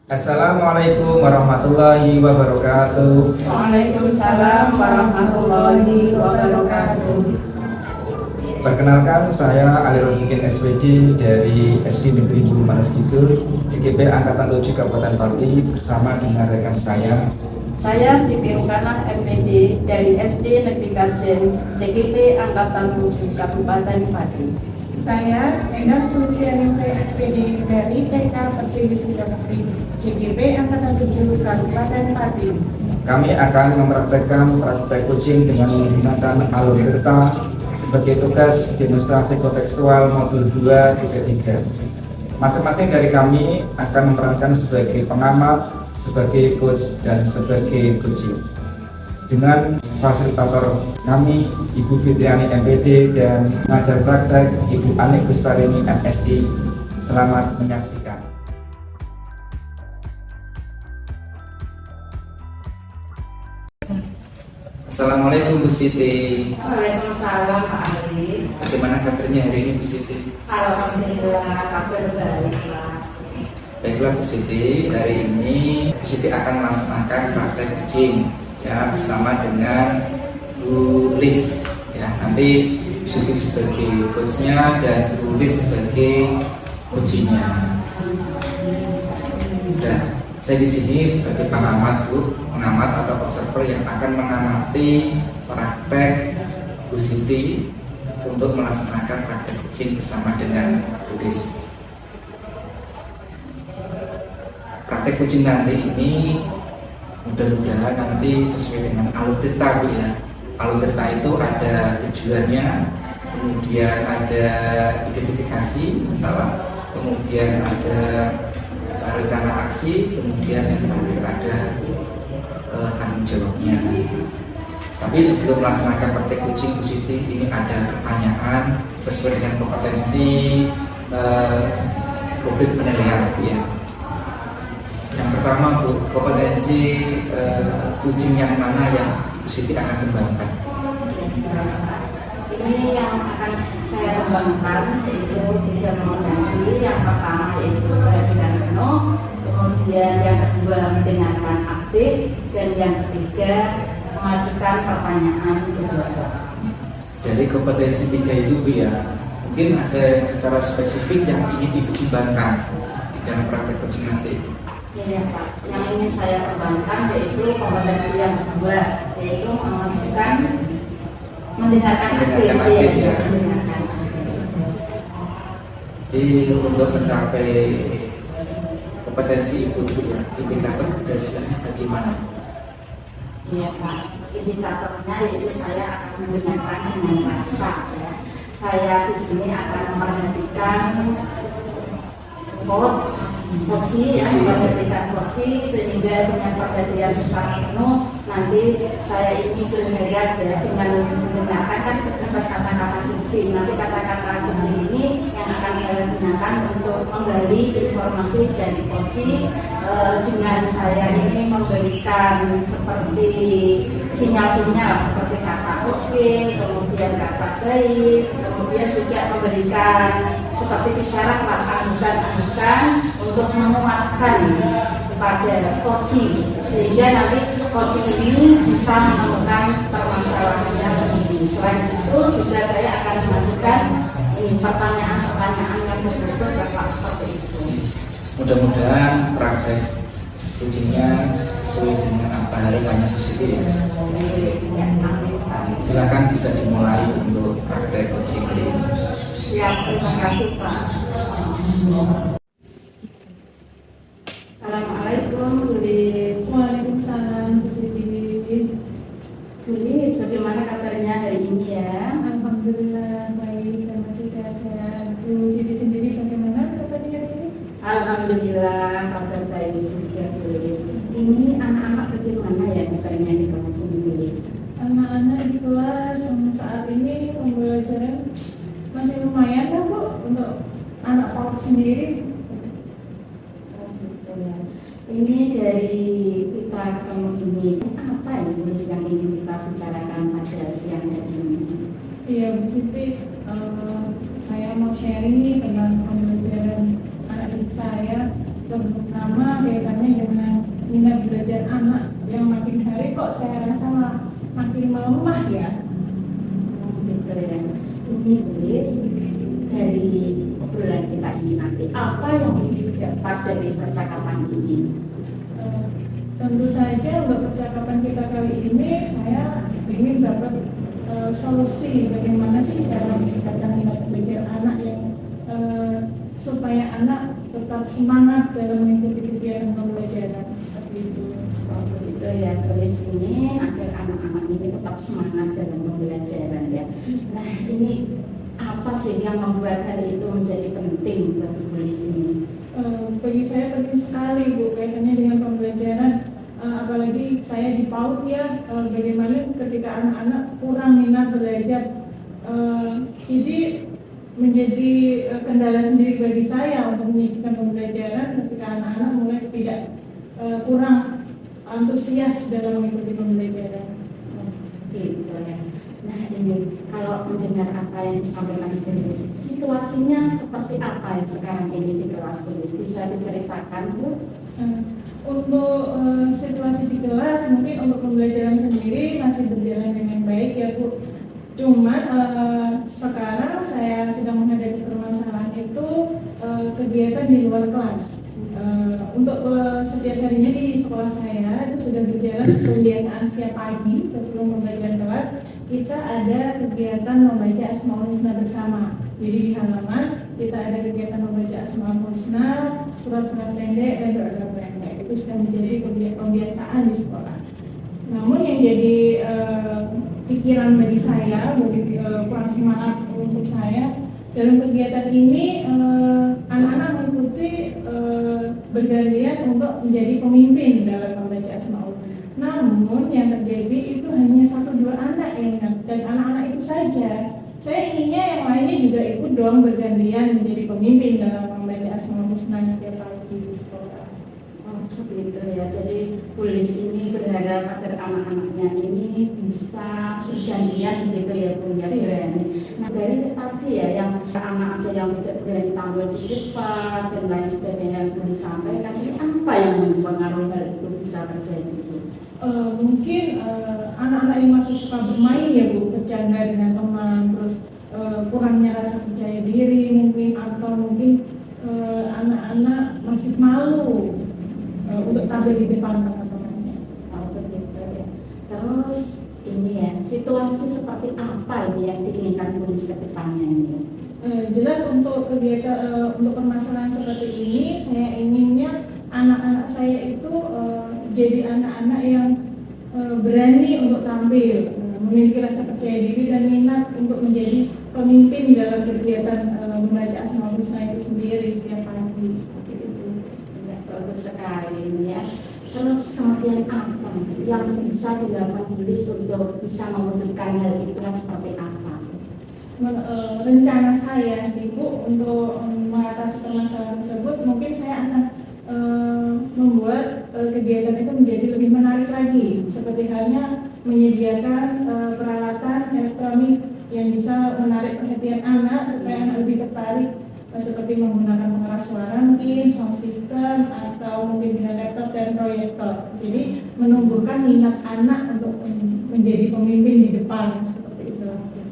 Assalamualaikum warahmatullahi wabarakatuh. Waalaikumsalam warahmatullahi wabarakatuh. Perkenalkan, saya Ali Rosikin SPD dari SD Negeri Bulu Manas Kidul, CGP Angkatan 7 Kabupaten Pati bersama dengan rekan saya. Saya Siti Rukana MPD dari SD Negeri Kajen, CGP Angkatan 7 Kabupaten Pati. Saya Endang Sulistianingsih SPD dari TK Pertiwi Sidamukti, CGP Angkatan 7 Kabupaten Pati. Kami akan mempraktekkan praktek coaching dengan menggunakan alur kerta sebagai tugas demonstrasi kontekstual modul 2 3. Masing-masing dari kami akan memerankan sebagai pengamat, sebagai coach, dan sebagai coaching. Dengan fasilitator kami, Ibu Fitriani MPD, dan pengajar praktek Ibu Ani Gustarini MSI. Selamat menyaksikan. Assalamualaikum Bu Siti. Waalaikumsalam Pak Ali. Bagaimana kabarnya hari ini Bu Siti? Alhamdulillah kabar baik Pak. Baiklah Bu Siti, hari ini Bu Siti akan melaksanakan praktek coaching ya bersama dengan Bu Lis ya. Nanti Bu Siti sebagai coachnya dan Bu Lis sebagai coachingnya. Dan saya di sini sebagai pengamat Bu, pengamat atau observer yang akan mengamati praktek Bu Siti untuk melaksanakan praktek coaching bersama dengan Bu Lis. Praktek coaching nanti ini mudah-mudahan nanti sesuai dengan alur cerita Bu ya. Alur cerita itu ada tujuannya, kemudian ada identifikasi masalah, kemudian ada rencana aksi, kemudian yang terakhir ada tanggung jawabnya. Tapi sebelum melaksanakan praktek coaching Bu Siti, ini ada pertanyaan sesuai dengan kompetensi publik penilaian Bu ya. Yang pertama Bu, kompetensi coaching yang mana yang Bu Siti akan kembangkan? Ini yang akan saya kembangkan yaitu 3 kompetensi. Yang pertama yaitu kehadiran penuh, kemudian yang kedua mendengarkan aktif, dan yang ketiga mengajukan pertanyaan kedua. Dari kompetensi 3 itu Bu ya, mungkin ada yang secara spesifik yang ingin dikembangkan di dalam praktek coaching nanti. Iya Pak, yang ingin saya kembangkan yaitu kompetensi yang kedua, yaitu mengajukan mendengarkan aktif. Ya. Jadi untuk mencapai kompetensi itu indikator keberhasilannya bagaimana? Iya Pak, indikatornya yaitu saya akan mendengarkan dengan rasa ya. Saya di sini akan memperhatikan memperhatikan coach sehingga dengan perhatian secara penuh nanti saya ini bergerak ya dengan mendengarkan kan kata-kata kunci. Nanti kata-kata kunci ini yang akan saya gunakan untuk menggali informasi dari coach dengan saya ini memberikan seperti sinyal-sinyal seperti kata oke, kemudian kata baik, kemudian juga memberikan seperti isyarat ajukan untuk menguatkan kepada coaching sehingga nanti coaching ini bisa menemukan permasalahannya sendiri. Selain itu juga saya akan mengajukan pertanyaan-pertanyaan yang betul-betul dapat seperti itu. Mudah-mudahan praktek coachingnya sesuai dengan apa harapannya Bu Siti ya. Silakan bisa dimulai untuk praktek coaching hari ini. Siap, terima kasih Pak. Assalamualaikum Bu Lis. Waalaikumsalam Bu Siti. Bu Lis, bagaimana kabarnya hari ini ya? Alhamdulillah baik dan masih sehat-sehat. Bu Siti sendiri bagaimana kabarnya hari ini? Alhamdulillah kabar baik juga Bu Lis. Ini anak-anak bagaimana ya kabarnya di kelas Bu Lis? Anak-anak di kelas saat ini pembelajaran masih lumayan ya Bu untuk anak PAUD sendiri. Ini dari kita ketemu ini apa ya Bu Lis yang ingin kita bicarakan pada siang hari ini? Iya Bu Siti, saya mau sharing nih tentang pembelajaran anak didik saya terutama kaitannya dengan minat belajar anak yang makin hari kok saya rasa makin melemah ya. Gitu ya. Ini tulis dari obrolan kita ini nanti apa yang didapat dari percakapan ini? Tentu saja untuk percakapan kita kali ini saya ingin dapat solusi bagaimana sih cara meningkatkan minat belajar anak yang supaya anak tetap semangat dalam mengikuti kegiatan pembelajaran seperti itu. Begitu ya, tulis ini agar anak-anak ini tetap semangat dalam pembelajaran ya. Nah ini apa sih yang membuat hal itu menjadi penting bagi tulis ini? Bagi saya penting sekali Bu, kaitannya dengan pembelajaran, apalagi saya di PAUD ya, bagaimana ketika anak-anak kurang minat belajar, jadi menjadi kendala sendiri bagi saya untuk menyediakan pembelajaran ketika anak-anak mulai tidak kurang antusias dalam mengikuti pembelajaran. Gitu ya. Nah ini kalau mendengar apa yang disampaikan tulis, situasinya seperti apa yang sekarang ini di kelas tulis, bisa diceritakan Bu? Untuk situasi di kelas mungkin untuk pembelajaran sendiri masih berjalan dengan baik ya Bu. Cuman sekarang saya sedang menghadapi permasalahan itu kegiatan di luar kelas. Untuk setiap harinya di sekolah saya itu sudah berjalan pembiasaan setiap pagi sebelum pembelajaran kelas kita ada kegiatan membaca Asmaul Husna bersama. Jadi di halaman kita ada kegiatan membaca Asmaul Husna, surat-surat pendek dan doa pendek. Itu sudah menjadi pembiasaan di sekolah. Namun yang jadi pikiran bagi saya, kurang semangat untuk saya dalam kegiatan ini, anak-anak mengikuti bergantian untuk menjadi pemimpin dalam membaca Asmaul. Namun yang terjadi itu hanya 1-2 anak yang ingat, dan anak-anak itu saja. Saya inginnya yang lainnya juga ikut dong bergantian menjadi pemimpin dalam membaca Asmaul Husna setiap pagi di sekolah. Begitu ya, jadi tulis ini berharap agar anak-anaknya ini bisa bergantian gitu ya Bu ya, berani. Nah dari tadi ya yang anak ada yang tidak berani tampil di depan dan lain sebagainya yang boleh disampaikan, ini apa yang mempengaruhi hal itu bisa terjadi Bu? Mungkin anak-anak yang masih suka bermain ya Bu, bercanda dengan teman, terus kurangnya rasa percaya diri mungkin, atau mungkin anak-anak masih malu untuk tampil di depan teman-temannya. Begitu ya. Terus ini ya, situasi seperti apa ini yang diinginkan tulis ke depannya ini? Jelas untuk kegiatan untuk permasalahan seperti ini, saya inginnya anak-anak saya itu jadi anak-anak yang berani untuk tampil, memiliki rasa percaya diri dan minat untuk menjadi pemimpin dalam kegiatan membaca Asmaul Husna itu sendiri setiap pagi seperti itu. Ya, bagus sekali ini ya. Terus kemudian apa yang bisa dilakukan tulis untuk bisa mewujudkan hal itu seperti apa? Rencana saya sih Bu untuk mengatasi permasalahan tersebut, mungkin saya akan membuat kegiatan itu menjadi lebih menarik lagi, seperti halnya menyediakan peralatan elektronik yang bisa menarik perhatian anak supaya anak lebih tertarik, seperti menggunakan pengeras suara mungkin, sound system, atau mungkin dengan laptop dan proyektor. Jadi menumbuhkan minat anak untuk menjadi pemimpin di depan seperti itu.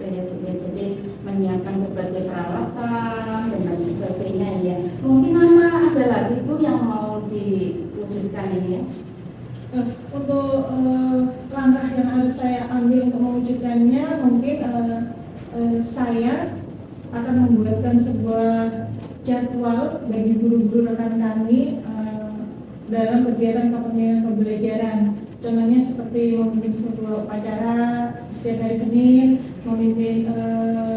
Ya, jadi menyiapkan berbagai peralatan dan lain sebagainya ya. Mungkin ada lagi Bu yang mau diwujudkan ini ya? Untuk langkah yang harus saya ambil untuk mewujudkannya, mungkin saya akan membuatkan sebuah jadwal bagi guru-guru rekan kami dalam kegiatan kepemimpinan pembelajaran. Contohnya seperti memimpin sebuah upacara setiap hari Senin, memimpin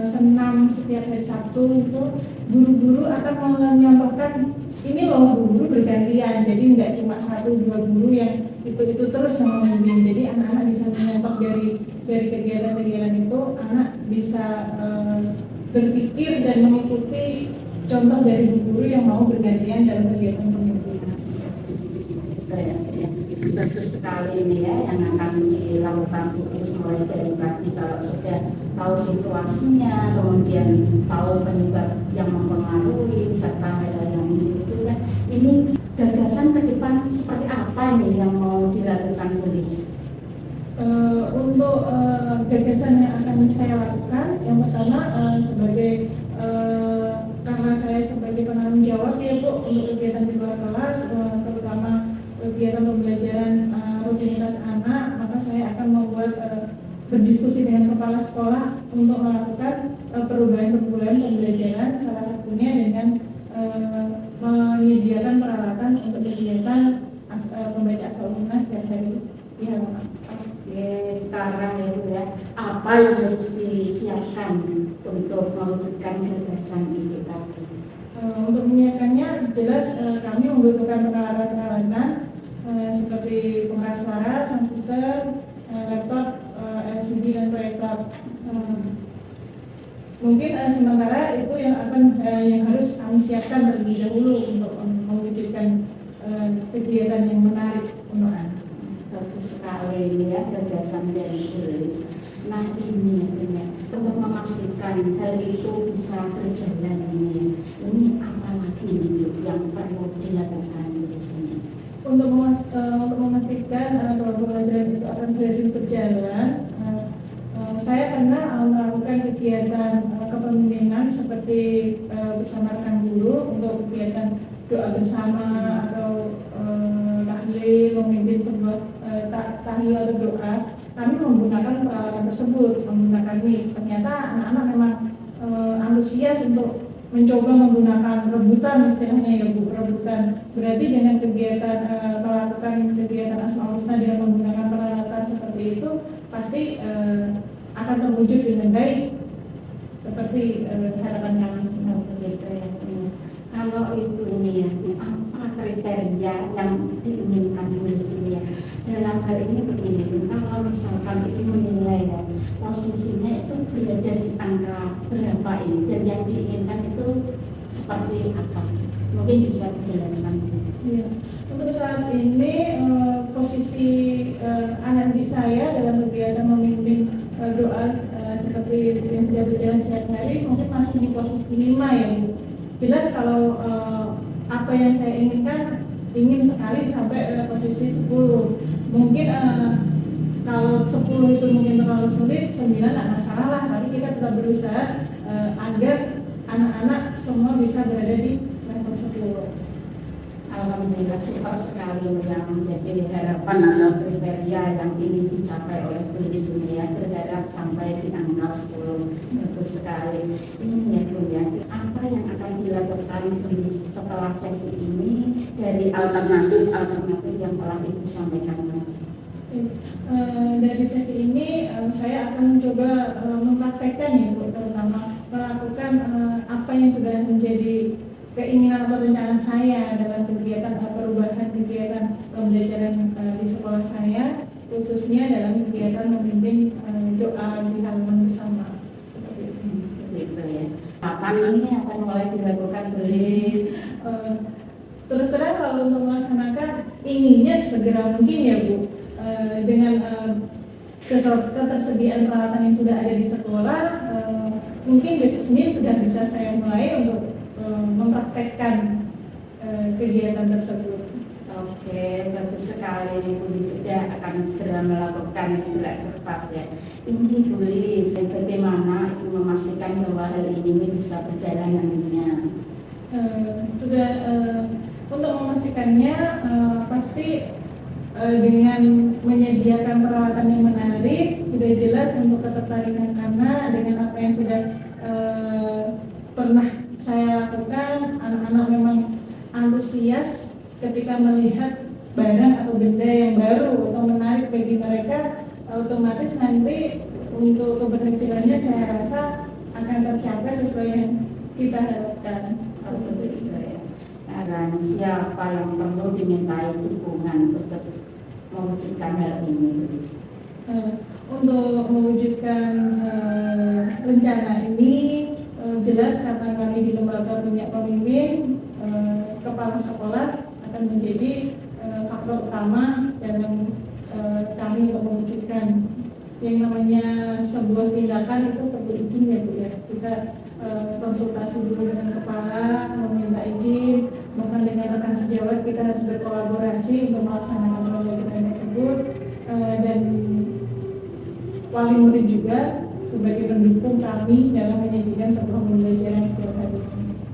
senam setiap hari Sabtu. Itu guru-guru akan menyambahkan ini loh, guru bergantian, jadi nggak cuma 1-2 guru yang itu terus yang memimpin. Jadi anak-anak bisa menyambak dari kegiatan-kegiatan itu, anak bisa berpikir dan mengikuti contoh dari guru yang mau bergantian dalam kegiatan pemimpinan. Bagus sekali ini ya yang akan dilakukan tulis mulai dari pagi. Kalau sudah tahu situasinya, kemudian tahu penyebab yang mempengaruhi serta hal yang itu kan, ini gagasan ke depan seperti apa ini yang mau dilakukan Bu Lis? Untuk gagasan yang akan saya lakukan, yang pertama sebagai karena saya sebagai penanggung jawab ya Bu untuk kegiatan di luar kelas, terutama kegiatan pembelajaran rutinitas anak, maka saya akan membuat berdiskusi dengan kepala sekolah untuk melakukan perubahan pembelajaran, salah satunya dengan menyediakan peralatan untuk kegiatan membaca Asmaul Husna setiap hari di halaman. Oke, sekarang ya Bu ya, apa yang harus disiapkan untuk mewujudkan gagasan itu tadi? Untuk menyiapkannya jelas kami membutuhkan peralatan-peralatan seperti pengeras suara, sound system, laptop, LCD dan proyektor. Mungkin sementara itu yang harus kami siapkan terlebih dahulu untuk mewujudkan kegiatan yang menarik untuk anak. Bagus sekali ya gagasan dari Bu Lis. Nah ini ya, untuk memastikan hal itu bisa berjalan ini apa lagi yang perlu dilakukan di sini? Untuk memastikan bahwa pembelajaran itu akan berhasil berjalan, saya pernah melakukan kegiatan kepemimpinan seperti bersama rekan guru untuk kegiatan doa bersama atau tahlil, memimpin sebuah tahlil atau doa. Kami menggunakan peralatan tersebut, menggunakan mic. Ternyata anak-anak memang antusias untuk mencoba menggunakan rebutan, istilahnya ya Bu, rebutan. Berarti dengan kegiatan melakukan kegiatan Asmaul Husna dengan menggunakan peralatan seperti itu pasti akan terwujud dengan baik seperti harapan kami. Kalau itu ini ya, apa kriteria yang diinginkan Bu Lis ini ya? Dalam hal ini begini, kalau misalkan itu menilai ya, posisinya itu berada di angka berapa ini dan yang diinginkan itu seperti apa? Mungkin bisa dijelaskan. Ya. Untuk saat ini posisi anak didik saya dalam kegiatan memimpin doa seperti yang sudah berjalan setiap hari mungkin masih di posisi 5 ya Bu. Jelas kalau apa yang saya inginkan ingin sekali sampai posisi 10. Mungkin kalau 10 itu mungkin terlalu sulit, 9 tidak masalah lah, tapi kita tetap berusaha agar anak-anak semua bisa berada di level 10. Alhamdulillah super sekali yang menjadi harapan atau kriteria yang ingin dicapai oleh Bu Lis ini ya, berharap sampai di angka 10. Bagus sekali. Ini ya Bu ya, apa yang akan dilakukan Bu Lis setelah sesi ini dari alternatif yang telah Ibu sampaikan tadi? Dari sesi ini saya akan mencoba mempraktekkan ya Bu, terutama melakukan apa yang sudah menjadi keinginan atau rencana saya dalam kegiatan perubahan kegiatan pembelajaran di sekolah saya, khususnya dalam kegiatan memimpin doa di halaman bersama seperti itu. Gitu ya. Kapan ini akan mulai dilakukan Bu Lis? Terus terang kalau untuk melaksanakan inginnya segera mungkin ya Bu, dengan ketersediaan peralatan yang sudah ada di sekolah, mungkin besok Senin sudah bisa saya mulai untuk mempraktekkan kegiatan tersebut. Oke, bagus sekali Bu Lis sudah akan segera melakukan itu cepat ya. Ini Bu Lis, bagaimana Ibu memastikan bahwa hal ini bisa berjalan nantinya? Untuk memastikannya pasti dengan menyediakan peralatan yang menarik, sudah jelas untuk ketertarikan anak dengan apa yang sudah pernah saya lakukan. Anak-anak memang antusias ketika melihat barang atau benda yang baru atau menarik bagi mereka, otomatis nanti untuk keberhasilannya saya rasa akan tercapai sesuai yang kita harapkan. Dan siapa yang perlu dimintai dukungan untuk mewujudkan hal ini? Untuk mewujudkan rencana ini, jelas karena kami di lembaga minyak pemimpin, kepala sekolah akan menjadi faktor utama dalam kami untuk mewujudkan yang namanya sebuah tindakan itu perlu izin ya Bu ya. Kita konsultasi dulu dengan kepala, meminta izin, bahkan dengan rekan sejawat kita harus berkolaborasi untuk melaksanakan pembelajaran tersebut. Dan wali murid juga sebagai pendukung kami dalam menyajikan sebuah pembelajaran setiap hari.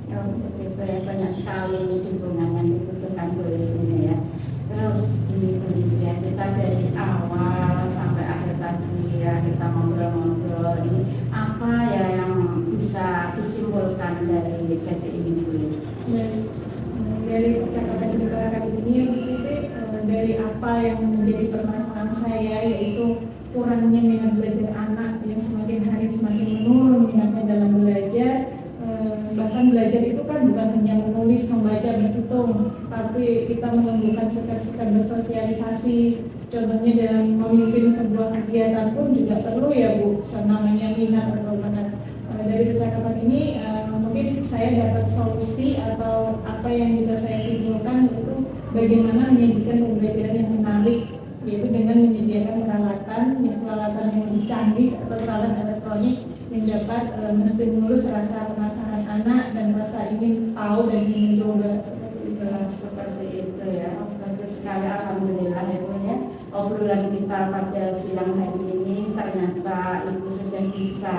Ya, begitu ya, banyak sekali dukungan yang dibutuhkan tulis ini ya. Terus ini tulis ya, kita dari awal sampai akhir tadi ya kita ngobrol-ngobrol ini apa ya yang bisa disimpulkan dari sesi ini tulis? Dari percakapan kita kali ini, Bu Siti, dari apa yang menjadi permasalahan saya yaitu kurangnya minat belajar anak yang semakin hari semakin menurun minatnya dalam belajar. Bahkan belajar itu kan bukan hanya menulis, membaca, berhitung, tapi kita menumbuhkan sikap-sikap bersosialisasi. Contohnya dalam memimpin sebuah kegiatan pun juga perlu ya Bu, namanya minat atau minat. Dari percakapan ini mungkin saya dapat solusi atau apa yang bisa saya simpulkan yaitu bagaimana menyajikan pembelajaran yang menarik, yaitu dengan menyediakan peralatan yang lebih canggih atau peralatan elektronik yang dapat menstimulus rasa penasaran anak dan rasa ingin tahu dan ingin mencoba seperti itu ya. Bagus sekali, alhamdulillah ya Bu ya. Obrolan kita pada siang hari ini ternyata Ibu sudah bisa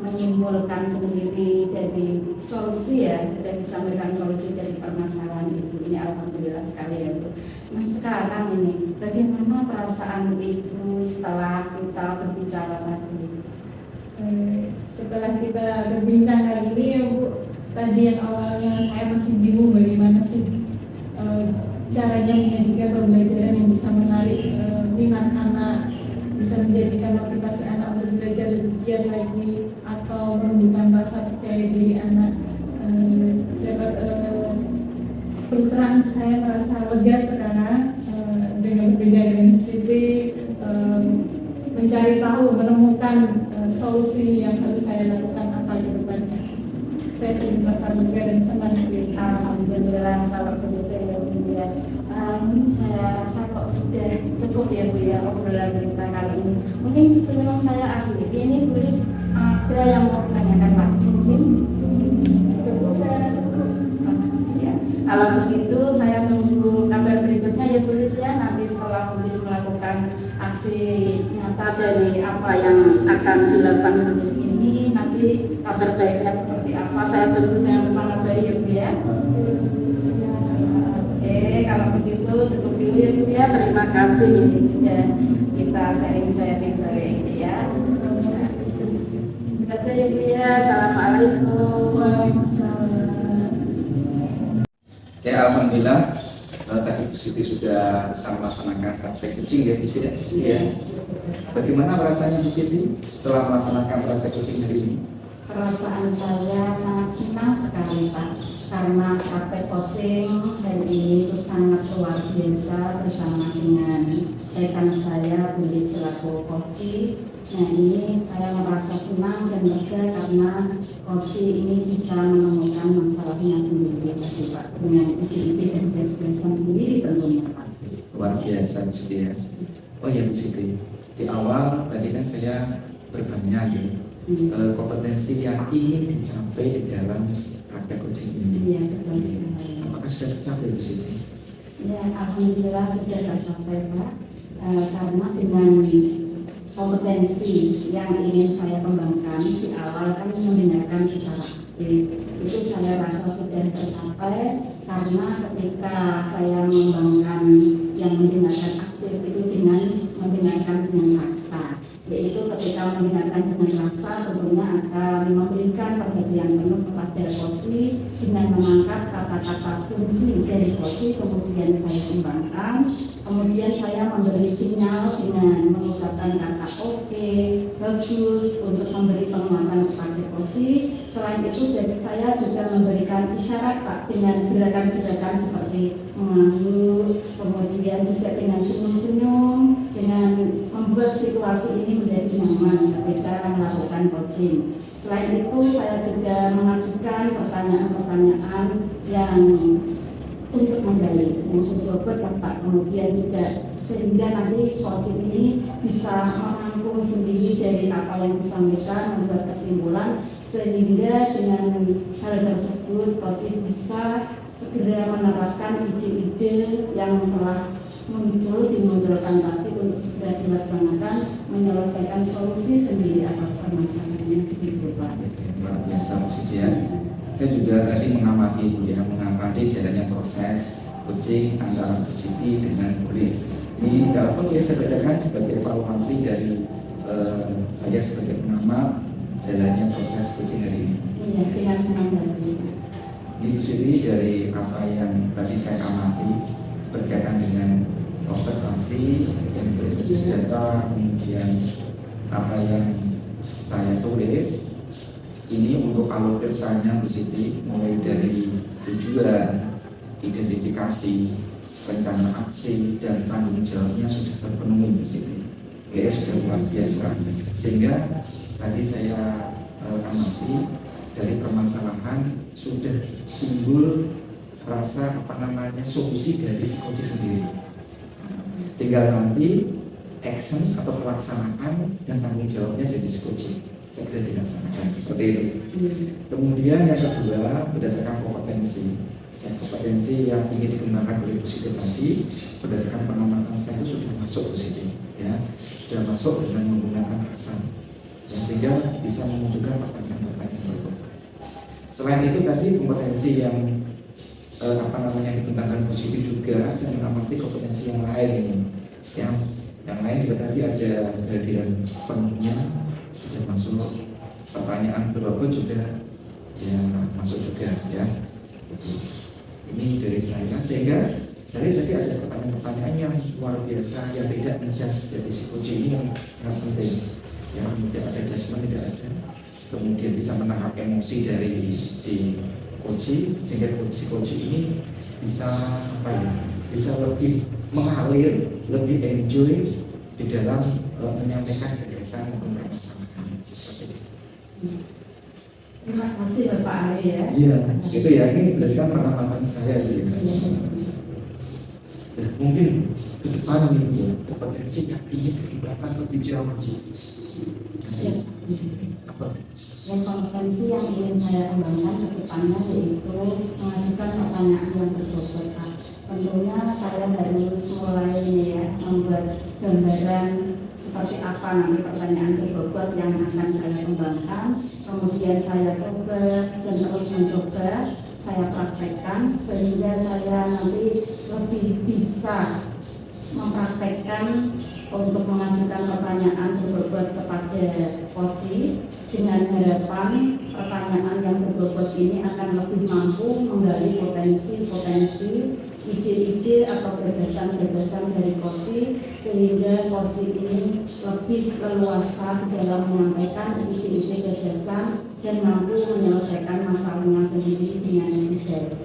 menyimpulkan sendiri dari solusi ya, sudah disampaikan solusi dari permasalahan Ibu ini, alhamdulillah sekali ya Bu. Nah sekarang ini bagaimana perasaan Ibu setelah kita berbicara tadi? Setelah kita berbincang kali ini ya Bu, tadi yang awalnya saya masih bingung bagaimana sih caranya menyajikan pembelajaran yang bisa menarik minat anak, bisa menjadikan motivasi anak untuk belajar lebih giat lagi atau menumbuhkan rasa percaya diri anak. Terus terang saya merasa lega sekarang dengan bekerja dengan Siti, mencari tahu, menemukan solusi yang harus saya lakukan apa ke depannya. Saya sudah merasa lega dan senang. Alhamdulillah kalau begitu ya Bu ya. Ini saya rasa kok sudah cukup ya Bu ya obrolan kita kali ini. Mungkin sebelum saya akhiri ini tulis ada yang mau menanyakan lagi mungkin? Cukup, saya rasa cukup. Ya. Kalau begitu saya tunggu kabar berikutnya ya tulis ya, nanti setelah tulis melakukan aksi nyata dari apa yang akan dilakukan tulis ini, nanti kabar baiknya seperti apa saya tunggu, jangan lupa ngabari ya Bu ya. Oke, kalau begitu cukup dulu ya Bu ya. Terima kasih ini sudah kita sharing-sharing sore ini ya. Terima kasih ya Bu ya. Assalamualaikum. Ya alhamdulillah tadi Bu Siti sudah bisa melaksanakan praktek kucing ya Bu Siti ya. Bagaimana rasanya Bu Siti setelah melaksanakan praktek kucing hari ini? Perasaan saya sangat senang sekali Pak, karena praktek coaching hari ini itu sangat luar biasa bersama dengan rekan saya Budi selaku coaching. Nah ini saya merasa senang dan lega karena coaching ini bisa menemukan masalahnya sendiri tadi Pak, dengan ide-ide dan gagasan sendiri tentunya Pak. Luar biasa Bu Siti ya. Oh ya Bu Siti, di awal tadi kan saya bertanya gitu. Kompetensi yang ingin dicapai di dalam praktek coaching ini. Iya betul sekali. Apakah sudah tercapai di sini? Ya alhamdulillah sudah tercapai Pak. Karena dengan kompetensi yang ingin saya kembangkan di awal kan mendengarkan secara aktif, itu saya rasa sudah tercapai karena ketika saya mengembangkan yang mendengarkan aktif itu dengan mendengarkan dengan rasa. Yaitu ketika mendengarkan dengan rasa tentunya akan memberikan perhatian penuh kepada coaching dengan menangkap kata-kata kunci dari coaching, kemudian saya kembangkan, kemudian saya memberi sinyal dengan mengucapkan kata oke, bagus untuk memberi penguatan kepada coaching. Selain itu jadi saya juga memberikan isyarat Pak dengan gerakan-gerakan seperti mengangguk, kemudian juga dengan senyum-senyum, dengan membuat situasi ini menjadi nyaman ketika melakukan coaching. Selain itu saya juga mengajukan pertanyaan-pertanyaan yang untuk menggali, yang berbobot Pak. Kemudian juga sehingga nanti coaching ini bisa merangkum sendiri dari apa yang disampaikan, membuat kesimpulan, sehingga dengan hal tersebut coaching bisa segera menerapkan ide-ide yang telah dimunculkan tadi untuk segera dilaksanakan, menyelesaikan solusi sendiri atas permasalahannya gitu Pak. Luar biasa maksudnya. Saya juga tadi mengamati jalannya proses coaching antara Bu Siti dengan Bulis. Ini tidak apa ya, saya bacakan sebagai evaluasi dari saya sebagai pengamat jalannya proses coaching hari ini. Iya, dengan senang hati. Ini Bu Siti, dari apa yang tadi saya amati berkaitan dengan observasi yang berbasis data, kemudian apa yang saya tulis ini untuk alur ceritanya Bu Siti, mulai dari tujuan, identifikasi, rencana aksi, dan tanggung jawabnya sudah terpenuhi Bu Siti. Ya, sudah luar biasa. Sehingga tadi saya amati dari permasalahan sudah timbul rasa solusi dari si coach sendiri. Tinggal nanti action atau pelaksanaan dan tanggung jawabnya dari si coach segera dilaksanakan seperti itu. Kemudian yang kedua, berdasarkan kompetensi yang ingin dikembangkan oleh Bu Siti tadi, berdasarkan pengamatan saya itu sudah masuk Bu Siti, ya, sudah masuk dengan menggunakan aksen, ya, sehingga bisa memunculkan pertanyaan-pertanyaan baru. Selain itu tadi kompetensi yang dikembangkan Bu Siti juga, saya mengamati kompetensi yang lain ini, yang lain juga tadi ada kehadiran penuhnya sudah masuk, pertanyaan berapa juga ya masuk juga, ya. Ini dari saya, sehingga dari tadi ada pertanyaan-pertanyaan yang luar biasa yang tidak menjas dari si coach ini yang sangat penting, ya. Tidak ada adjustment, tidak ada, kemudian bisa menangkap emosi dari si coach, sehingga si coach ini bisa bisa lebih mengalir, lebih enjoy di dalam menyampaikan gagasan maupun permasalahan seperti itu. Terima kasih Bapak Ali ya. Iya, itu ya, ini berdasarkan pengalaman saya gitu ya. Mungkin ke depan ini ya, potensi yang ingin dikembangkan lebih jauh lagi. Apa? Yang kompetensi yang ingin saya kembangkan ke depannya yaitu mengajukan pertanyaan yang berbobot. Tentunya saya baru mulai ya membuat gambaran seperti apa nanti pertanyaan berbobot yang akan saya kembangkan. Kemudian saya coba dan terus mencoba, saya praktekkan sehingga saya nanti lebih bisa mempraktekkan untuk mengajukan pertanyaan berbobot kepada coach, dengan harapan pertanyaan yang berbobot ini akan lebih mampu menggali potensi-potensi, ide-ide atau gagasan-gagasan dari coach, sehingga coach ini lebih leluasa dalam menyampaikan ide-ide gagasan dan mampu menyelesaikan masalahnya sendiri dengan lebih baik.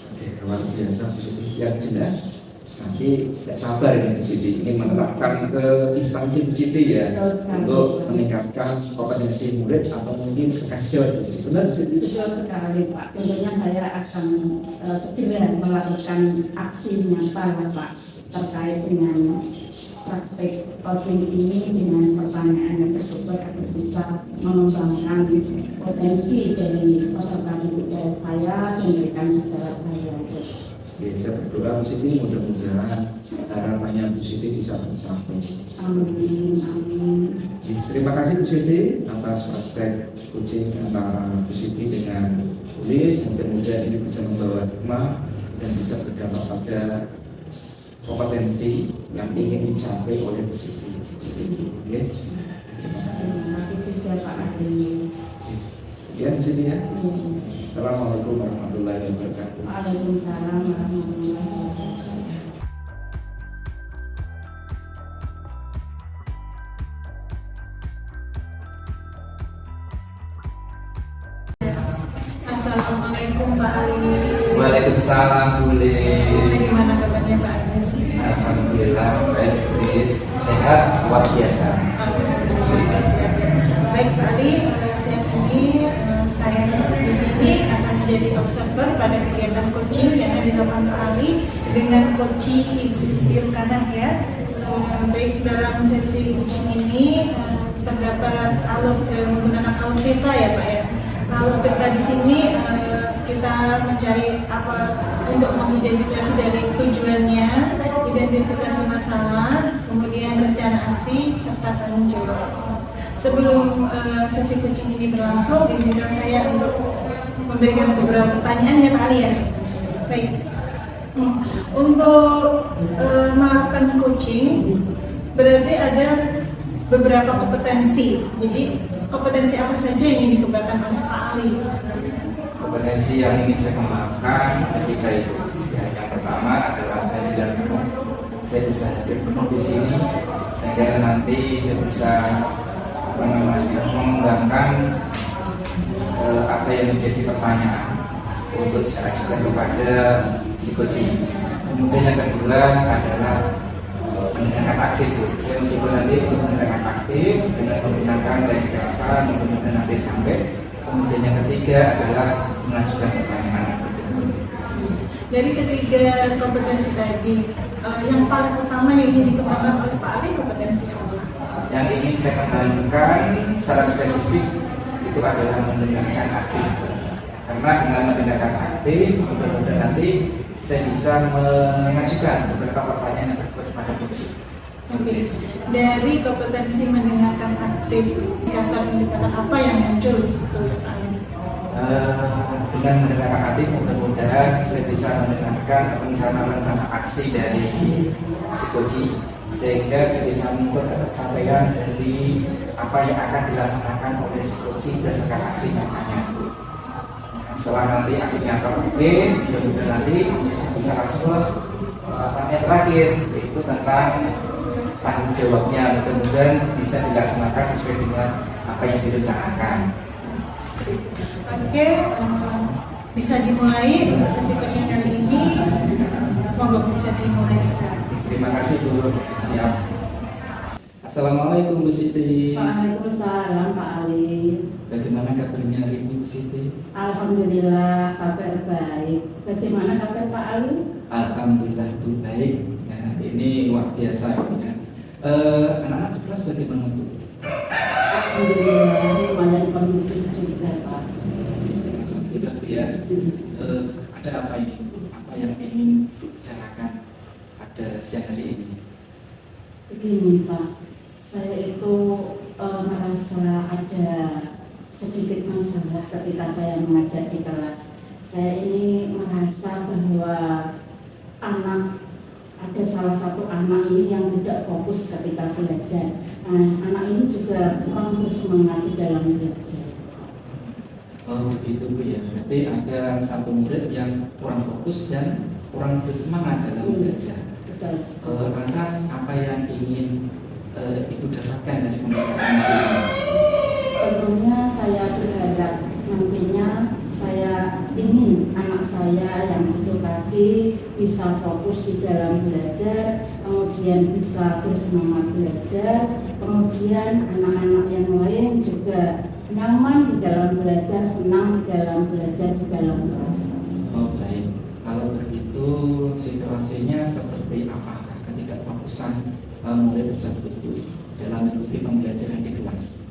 Oke, luar biasa Bu Siti, yang jelas. Nanti tidak sabar ini Bu Siti, ini menerapkan ke instansi Bu Siti ya, untuk meningkatkan kompetensi murid atau mungkin kekasih. Benar Bu Siti? Betul sekali Pak. Tentunya saya akan segera melakukan aksi nyata Pak terkait dengan praktek coaching ini dengan pertanyaan yang berbobot agar bisa mengembangkan potensi dari peserta didik saya dan rekan sejawat saya. Oke, saya berdoa Bu Siti, mudah-mudahan harapannya Bu Siti bisa tercapai. Amin, amin. Terima kasih Bu Siti atas praktek coaching antara Bu Siti dengan Bulis, mudah-mudahan ini bisa membawa hikmah dan bisa berdampak pada kompetensi yang ingin dicapai oleh Bu Siti. Oke, terima kasih. Terima kasih juga Pak Adi. Sekian Bu Siti ya. Assalamualaikum warahmatullahi wabarakatuh. Waalaikumsalam warahmatullahi wabarakatuh. Assalamualaikum Pak Ali. Waalaikumsalam Bulis. Bagaimana kabarnya Pak Ali? Alhamdulillah baik Bulis, sehat luar biasa. Alhamdulillah. Baik Pak Ali, siang ini saya di sini akan menjadi observer pada kegiatan coaching yang dilakukan Pak Ali dengan coaching Ibu Siti Rukanah ya. Baik dalam sesi coaching ini terdapat menggunakan alur peta ya Pak ya. Alur peta di sini kita mencari apa untuk mengidentifikasi dari tujuannya, identifikasi masalah, kemudian rencana aksi serta tanggung jawab. Sebelum sesi coaching ini berlangsung, izinkan saya untuk memberikan beberapa pertanyaan ya Pak Ali ya. Baik. Untuk melakukan coaching berarti ada beberapa kompetensi. Jadi kompetensi apa saja yang ingin dikembangkan oleh Pak Ali? Kompetensi yang ingin saya kembangkan ketika itu, ya, yang pertama adalah kehadiran penuh. Saya bisa hadir penuh di sini sehingga nanti saya bisa mengembangkan apa yang menjadi pertanyaan untuk saya ajukan kepada si coaching. Kemudian yang kedua adalah mendengarkan aktif. Saya mencoba nanti untuk mendengarkan aktif dengan menggunakan teknik rasa yang kemudian nanti sampai. Kemudian yang ketiga adalah mengajukan pertanyaan. Dari ketiga kompetensi tadi, yang paling utama yang ingin dikembangkan oleh Pak Ali kompetensi apa? Yang ingin saya kembangkan secara spesifik itu adalah mendengarkan aktif. Karena dengan mendengarkan aktif, mudah-mudahan nanti saya bisa mengajukan beberapa pertanyaan yang terkait pada coaching. Oke. Dari kompetensi mendengarkan aktif, indikator apa yang muncul di situ ya Pak Ali? Dengan mendengarkan aktif, mudah-mudahan saya bisa mendengarkan rencana-rencana aksi dari si coaching, sehingga saya bisa mengukur tercapaian dari apa yang akan dilaksanakan oleh si coaching berdasarkan aksi nyatanya. Setelah nanti aksi nyata oke, mudah-mudahan nanti bisa langsung ke pertanyaan terakhir, yaitu tentang tanggung jawabnya. Mudah-mudahan bisa dilaksanakan sesuai dengan apa yang direncanakan. Oke, bisa dimulai untuk sesi coaching kali ini. Monggo bisa dimulai sekarang. Terima kasih Bu. Siap. Assalamualaikum Bu Siti. Waalaikumsalam Pak Ali. Bagaimana kabarnya hari ini Bu Siti? Alhamdulillah kabar baik. Bagaimana kabar Pak Ali? Alhamdulillah itu baik. Ya, ini luar biasa ya. Anak-anak di kelas bagaimana Bu? Alhamdulillah lumayan kondusif juga Pak. Alhamdulillah Bu ya. Ada apa ini Bu? Apa yang ingin Bu bicarakan pada siang hari ini? Begini Pak, saya itu merasa ada sedikit masalah ketika saya mengajar di kelas. Saya ini merasa bahwa ada salah satu anak ini yang tidak fokus ketika belajar. Nah, anak ini juga kurang bersemangat di dalam belajar. Oh begitu Bu ya. Berarti ada satu murid yang kurang fokus dan kurang bersemangat dalam belajar. Betul. Lantas apa yang ingin Ibu dapatkan dari pembelajaran ini? Tentunya saya berharap nantinya saya ingin anak saya yang itu tadi bisa fokus di dalam belajar, kemudian bisa bersemangat belajar, kemudian anak-anak yang lain juga nyaman di dalam belajar, senang di dalam belajar di dalam kelas. Oh baik, kalau begitu situasinya seperti apakah ketika fokusan murid tersebut itu dalam mengikuti pembelajaran di kelas?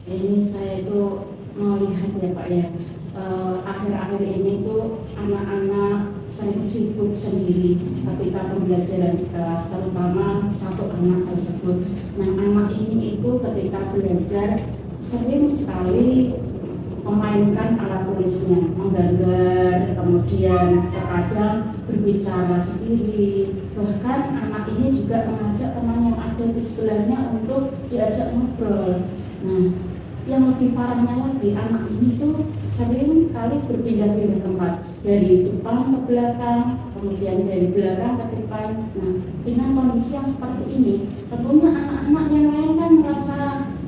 Ini saya itu melihat ya Pak ya, akhir-akhir ini tuh anak-anak sering sibuk sendiri ketika pembelajaran di kelas, terutama satu anak tersebut. Nah, anak ini itu ketika belajar sering sekali memainkan alat tulisnya, menggambar, kemudian terkadang berbicara sendiri. Bahkan anak ini juga mengajak teman yang ada di sebelahnya untuk diajak ngobrol. Nah, yang lebih parahnya lagi, anak ini tuh sering kali berpindah-pindah tempat, dari depan ke belakang, kemudian dari belakang ke depan. Nah, dengan kondisi yang seperti ini, tentunya anak-anak yang lain kan merasa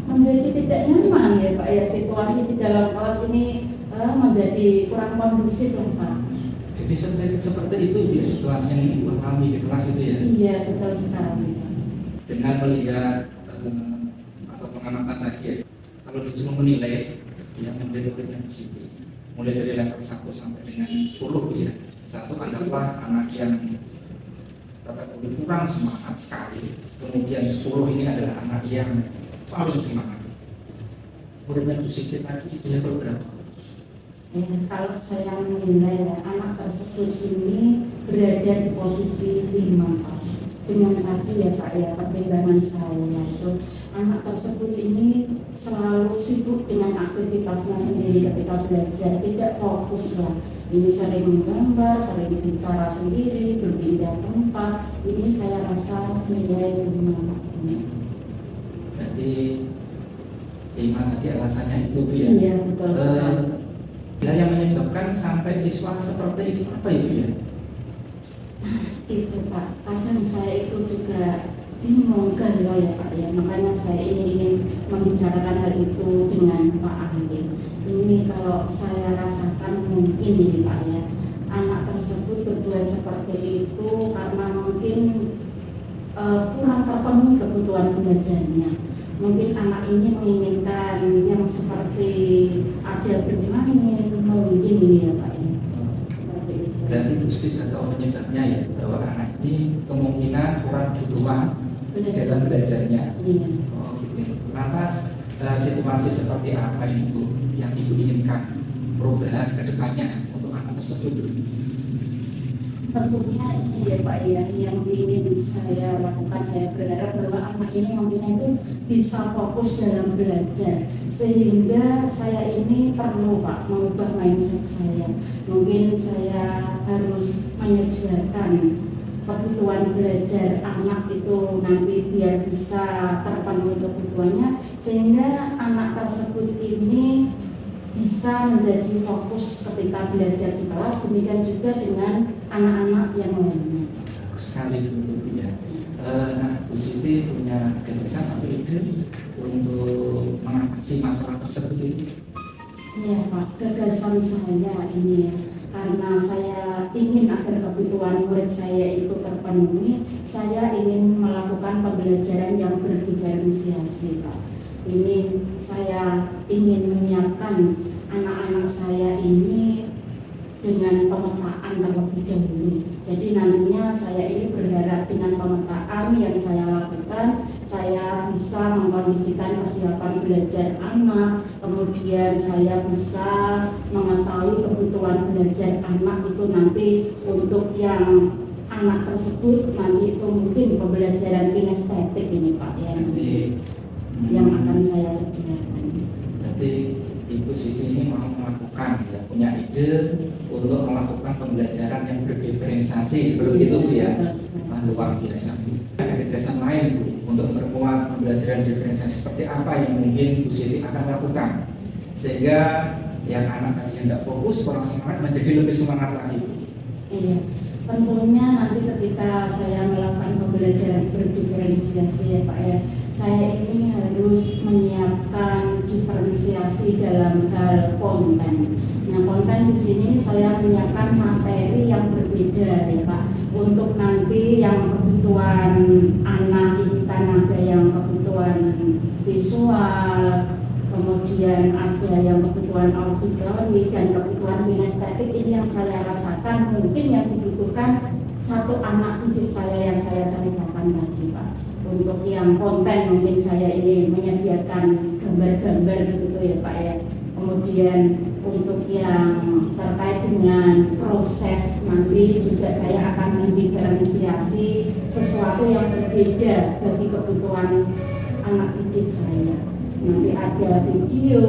menjadi tidak nyaman ya Pak ya, situasi di dalam kelas ini menjadi kurang kondusif lah Pak. Jadi seperti itu ya situasi yang dialami di kelas itu ya? Iya, betul sekali. Dengan melihat atau pengamatan tadi ya, kalau disuruh menilai yang murid-murid yang positif, mulai dari level 1 sampai dengan 10 ya, satu anggaplah anak yang kurang semangat sekali, kemudian 10 ini adalah anak yang paling semangat. Murid yang positif tadi di level berapa? Kalau saya menilai anak tersebut ini berada di posisi 5 Pak. Dengan tadi ya Pak ya, pertimbangan saya itu anak tersebut ini selalu sibuk dengan aktivitasnya sendiri ketika belajar, tidak fokus lah. Ini sering menggambar, sering bicara sendiri, berpindah tempat. Ini saya rasa nilai 5 Pak. Berarti 5 tadi alasannya itu Bu ya? Iya betul sekali. Yang menyebabkan sampai siswa seperti itu apa itu ya? Itu Pak, kadang saya itu juga bingung galau ya Pak ya, makanya saya ingin membicarakan hal itu dengan Pak ahli. Ini kalau saya rasakan mungkin ini Pak ya, anak tersebut berbuat seperti itu karena mungkin kurang terpenuhi kebutuhan belajarnya. Mungkin anak ini menginginkan yang seperti ada bermain, mungkin ini ya Pak ya. Seperti itu. Berarti khusus atau penyebabnya ya bahwa anak ini kemungkinan kurang kebutuhan dalam belajarnya. Iya. Oh gitu. Lantas situasi seperti apa ini Bu yang Ibu inginkan perubahan ke depannya untuk anak tersebut? Tentunya iya Pak ya, yang ingin saya lakukan, saya berharap bahwa anak ini nantinya itu bisa fokus dalam belajar, sehingga saya ini perlu Pak mengubah mindset saya. Mungkin saya harus menyediakan kebutuhan belajar anak itu nanti biar bisa terpenuhi kebutuhannya, sehingga anak tersebut ini bisa menjadi fokus ketika belajar di kelas, demikian juga dengan anak-anak yang lainnya. Bagus sekali Bu ya. Nah Bu Siti punya gagasan atau ide untuk mengatasi masalah tersebut ini? Iya Pak, gagasan saya ini ya, karena saya ingin agar kebutuhan murid saya itu terpenuhi, saya ingin melakukan pembelajaran yang berdiferensiasi Pak. Ini saya ingin menyiapkan anak-anak saya ini dengan pemetaan terlebih dahulu. Jadi nantinya saya ini berharap dengan pemetaan yang saya lakukan, saya bisa mengkondisikan kesiapan belajar anak, kemudian saya bisa mengetahui kebutuhan belajar anak itu nanti untuk yang anak tersebut nanti itu mungkin pembelajaran kinestetik ini Pak yang akan saya sediakan. Berarti Ibu Siti ini mau melakukan ya, punya ide untuk melakukan pembelajaran yang berdiferensiasi seperti itu Bu ya. Luar biasa Bu. Ada gagasan lain Bu untuk memperkuat pembelajaran diferensiasi seperti apa yang mungkin Bu Siti akan lakukan sehingga yang anak tadi yang tidak fokus kurang semangat menjadi lebih semangat lagi Bu. Iya. Tentunya nanti ketika saya melakukan pembelajaran berdiferensiasi ya Pak ya, saya ini harus menyiapkan diferensiasi dalam hal konten. Nah konten di sini saya menyiapkan materi yang berbeda ya Pak. Untuk nanti yang kebutuhan anak ini kan ada yang kebutuhan visual, kemudian ada yang kebutuhan auditori dan kebutuhan kinestetik. Ini yang saya rasakan mungkin yang dibutuhkan satu anak didik saya yang saya ceritakan tadi Pak. Untuk yang konten mungkin saya ini menyediakan gambar-gambar gitu ya Pak ya. Kemudian untuk yang terkait dengan proses nanti juga saya akan mendiferensiasi sesuatu yang berbeda bagi kebutuhan anak didik saya. Nanti ada video,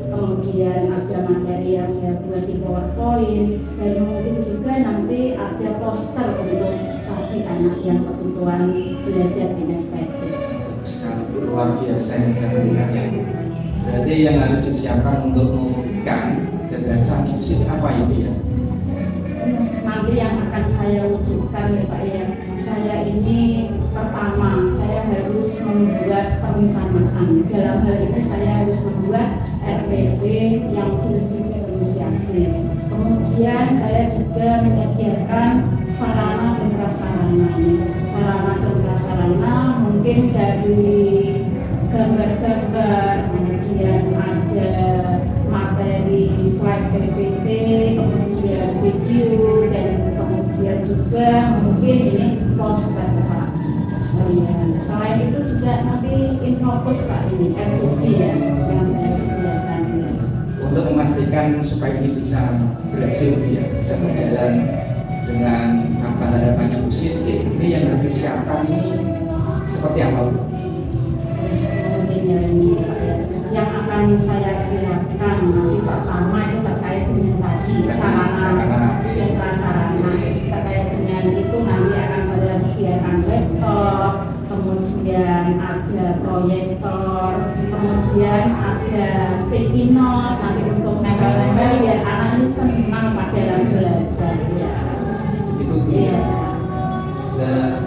kemudian ada materi yang saya buat di PowerPoint, dan mungkin juga nanti ada poster untuk bagi anak yang kebutuhan belajar kinestetik. Bagus sekali Bu, luar biasa yang saya mendengarnya Bu. Berarti yang harus disiapkan untuk mewujudkan gagasan Ibu Siti apa itu ya? Nanti yang akan saya wujudkan ya Pak ya, saya ini pertama saya harus membuat perencanaan. Dalam hal ini saya harus membuat RPP yang berdiferensiasi. Kemudian saya juga menyediakan sarana dan prasarana. Sarana dan prasarana mungkin dari gambar-gambar, kemudian ada materi slide PPT, kemudian video, dan kemudian juga mungkin ini poster Pak. Selain itu juga nanti infopus Pak ini LCD ya yang saya sediakan. Untuk memastikan supaya ini bisa berhasil ya, bisa berjalan dengan harapannya Bu Siti. Ini yang harus disiapkan ini seperti apa Bu? Mungkin ya ini Pak ya. Yang akan saya siapkan nanti pertama itu terkait dengan tadi sarana dan prasarana. Terkait dengan itu nanti akan saya sediakan laptop, kemudian ada proyektor, kemudian ada sticky note nanti untuk nempel-nempel biar anak ini senang pada dalam belajar ya. Itu Iya.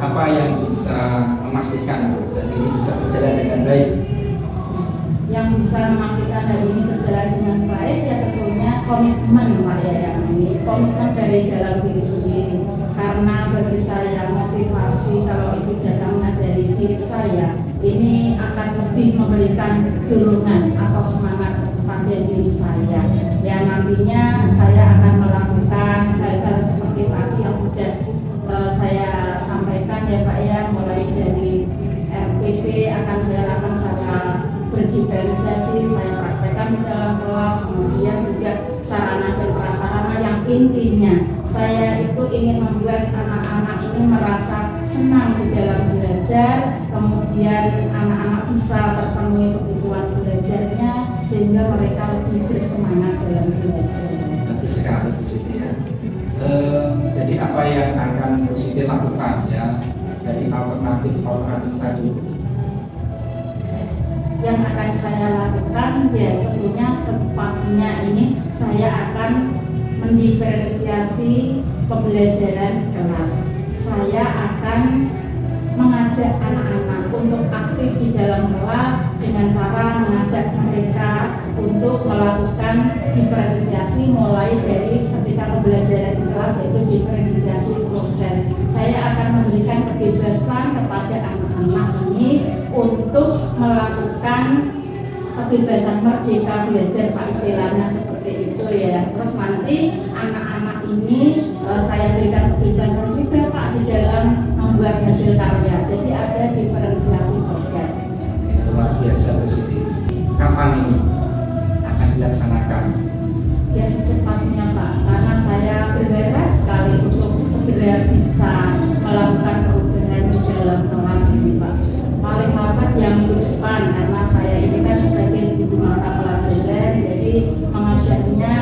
apa yang bisa memastikan Bu, dan ini bisa berjalan dengan baik? Yang bisa memastikan hal ini berjalan dengan baik ya tentunya komitmen Pak ya, yang ini komitmen dari dalam diri sendiri, karena bagi saya motivasi kalau itu datangnya dari diri saya ini akan lebih memberikan dorongan atau semangat pada diri saya yang nantinya saya akan melakukan hal-hal seperti tadi yang sudah saya sampaikan ya Pak ya, mulai dari RPP akan saya lakukan secara berdiferensiasi, saya praktekkan di dalam kelas, kemudian juga sarana dan prasarana yang intinya saya itu ingin membuat anak-anak ini merasa senang di dalam belajar, kemudian anak-anak bisa terpenuhi kebutuhan belajarnya sehingga mereka lebih bersemangat dalam belajar. Bagus sekali Bu Siti ya. Jadi apa yang akan Bu Siti lakukan ya dari alternatif tadi? Yang akan saya lakukan ya tentunya secepatnya ini saya akan mendiferensiasi pembelajaran kelas. Saya akan mengajak anak-anak untuk aktif di dalam kelas dengan cara mengajak mereka untuk melakukan diferensiasi mulai dari ketika pembelajaran di kelas, yaitu diferensiasi proses. Saya akan memberikan kebebasan kepada anak-anak ini untuk melakukan kebebasan merdeka belajar Pak, istilahnya seperti itu ya. Terus nanti anak-anak ini saya berikan kebebasan juga Pak di dalam membuat hasil karya. Jadi ada diferensiasi program. Luar biasa Bu Siti. Kapan ini akan dilaksanakan? Ya secepatnya Pak, karena saya berharap sekali untuk segera bisa melakukan perubahan di dalam kelas ini Pak. Paling lambat yang minggu depan, karena saya ini kan sebagai guru mata pelajaran, jadi mengajarnya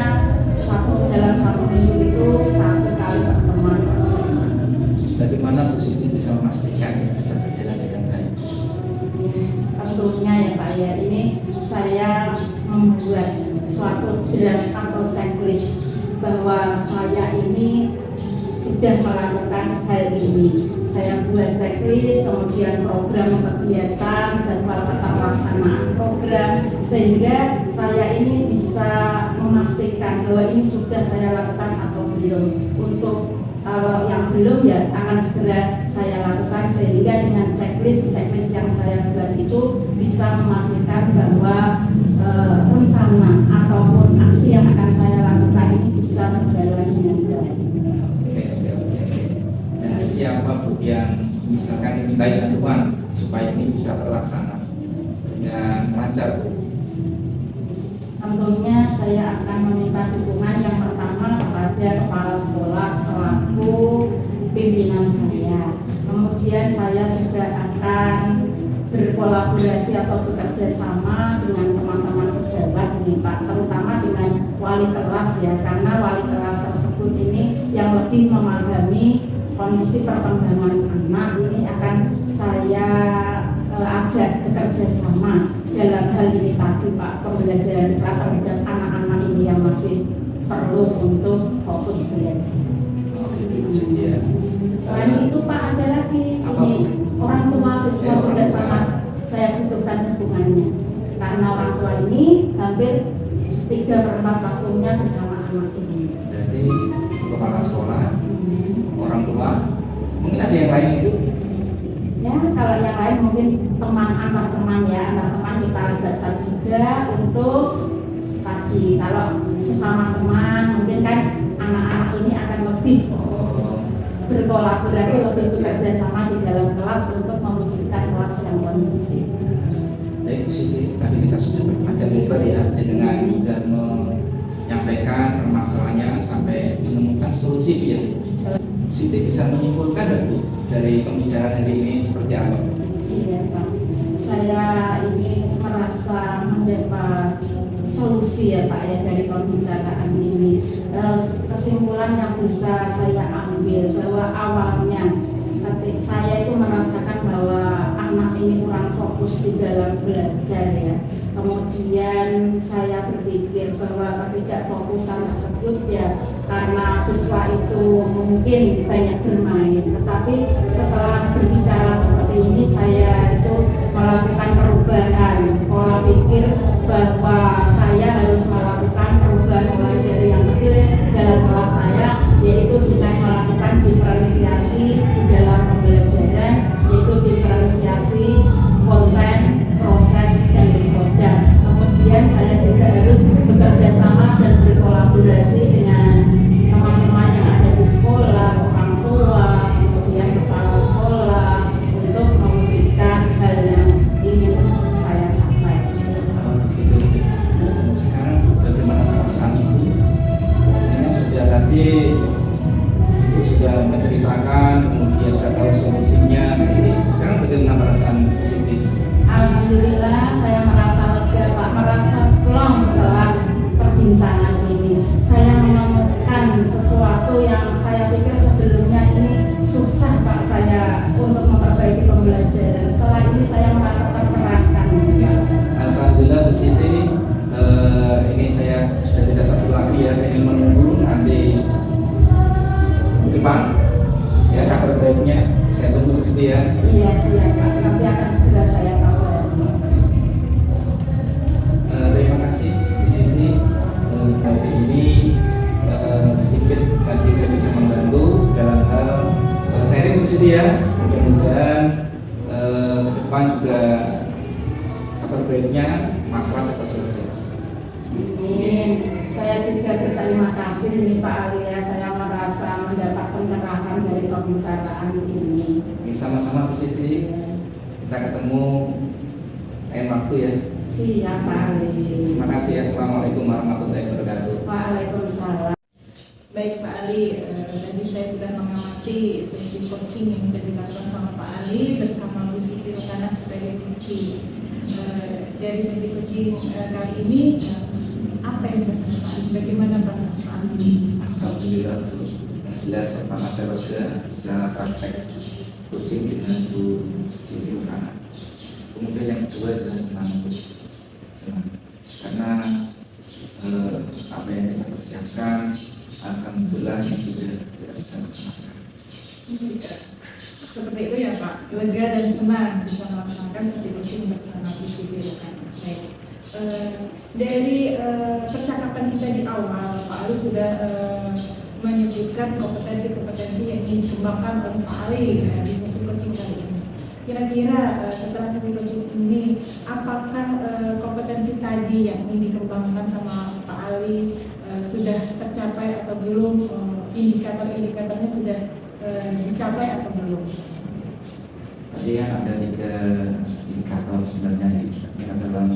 dalam satu minggu itu 1 kali pertemuan. Bagaimana Bu Siti bisa memastikan ini bisa berjalan dengan baik? Tentunya ya Pak ya, ini saya membuat suatu draft atau checklist bahwa saya ini sudah melakukan hal ini. Saya buat checklist, kemudian program kegiatan, jadwal tata pelaksanaan program, sehingga saya ini bisa memastikan bahwa ini sudah saya lakukan atau belum. Untuk kalau yang belum ya akan segera saya lakukan, sehingga dengan checklist yang saya buat itu bisa memastikan bahwa rencana ataupun aksi yang akan saya lakukan ini bisa berjalan dengan baik. Nah, siapa Bu yang misalkan diminta bantuan supaya ini bisa terlaksana dengan lancar Bu? Tentunya saya akan meminta dukungan yang pertama kepada kepala sekolah selaku pimpinan saya. Kemudian saya juga akan berkolaborasi atau bekerja sama dengan teman-teman sejawat ini Pak, terutama dengan wali kelas ya, karena wali kelas tersebut ini yang lebih memahami kondisi perkembangan anak. Ini akan saya ajak bekerja sama dalam hal ini tadi Pak, pembelajaran di kelas terhadap anak-anak ini yang masih perlu untuk fokus belajar. Selain itu Pak, ada lagi ini orang tua siswa juga sangat saya butuhkan dukungannya, karena orang tua ini hampir 3/4 waktunya bersama anak ini. Berarti kepala sekolah, orang tua, mungkin ada yang lain itu? Ya kalau yang lain mungkin antar teman kita libatkan juga untuk tadi, kalau sesama teman mungkin kan anak-anak ini akan lebih berkolaborasi, lebih bekerja sama di dalam kelas untuk mewujudkan kelas yang kondusif. Baik Bu Siti, tadi kita sudah berpanjang lebar ya dengan sudah menyampaikan permasalahannya sampai menemukan solusi ya. Siti bisa menyimpulkan nggak Bu dari pembicaraan hari ini seperti apa? Iya Pak, saya ini merasa mendapat solusi ya Pak ya dari pembicaraan ini. Kesimpulan yang bisa saya ambil bahwa awalnya saya itu merasakan bahwa anak ini kurang fokus di dalam belajar ya. Kemudian saya berpikir bahwa ketidakfokusan tersebut ya karena siswa itu mungkin banyak bermain. Tetapi setelah berbicara seperti ini saya itu melakukan perubahan pola pikir bahwa saya harus melakukan perubahan mulai dari yang kecil dalam kelas saya, yaitu dengan melakukan diferensiasi di dalam pembelajaran, yaitu diferensiasi konten, proses, dan metode. Kemudian saya juga harus bekerja sama dan berkolaborasi dengan teman-teman yang ada di sekolah, orang tua, kemudian kepala sekolah untuk mewujudkan hal yang ingin saya capai. Sekarang bagaimana perasaan Ibu? Ini sudah tadi Ibu sudah menceritakan, kemudian sudah tahu solusinya. Jadi sekarang bagaimana perasaan Siti? Alhamdulillah saya merasa lega Pak, merasa plong setelah perbincangan ini. Saya menemukan sesuatu yang saya pikir sebelumnya ini susah Pak saya untuk memperbaiki pembelajaran. Setelah ini saya merasa tercerahkan. Alhamdulillah Bu Siti, ini saya sudah tidak satu lagi ya, saya ingin menunggu nanti di depan ya kabar baiknya. Saya tunggu di sini ya. Iya siap Pak, nanti akan segera saya kabar. Terima kasih di sini. Hari ini sedikit tadi saya bisa membantu dalam hal sharing di sini ya. Mudah-mudahan ke depan juga kabar baiknya masalah cepat selesai. Amin. Saya juga berterima kasih nih Pak Ali ya, saya merasa mendapat pencerahan dari pembicaraan ini. Ini sama-sama Bu Siti. Kita ketemu lain waktu ya. Siap Pak Ali. Terima kasih. Assalamualaikum warahmatullahi wabarakatuh. Waalaikumsalam. Baik Pak Ali, tadi saya sudah mengamati sesi coaching yang sudah dilakukan sama Pak Ali bersama Bu Siti Rukana sebagai coaching. Dari sesi coaching kali ini, apa yang dirasakan Pak Ali? Bagaimana perasaan Pak Ali? Alhamdulillah Bu. Yang jelas pertama saya lega bisa praktek coaching dengan Bu Siti Rukana. Kemudian yang kedua adalah senang Bu. Senang karena apa yang kita persiapkan alhamdulillah yang sudah kita bisa laksanakan. Seperti itu ya Pak, lega dan senang bisa melaksanakan sesi coaching bersama Bu Siti Rukana. Baik. Dari percakapan kita di awal, Pak Ali sudah menyebutkan kompetensi-kompetensi yang ingin dikembangkan oleh Pak Ali di sesi coaching kali ini. Kira-kira setelah sesi coaching ini, apakah kompetensi tadi yang ingin dikembangkan sama Pak Ali sudah tercapai atau belum? Indikator-indikatornya sudah dicapai atau belum? Tadi kan ada 3 indikator sebenarnya yang dalam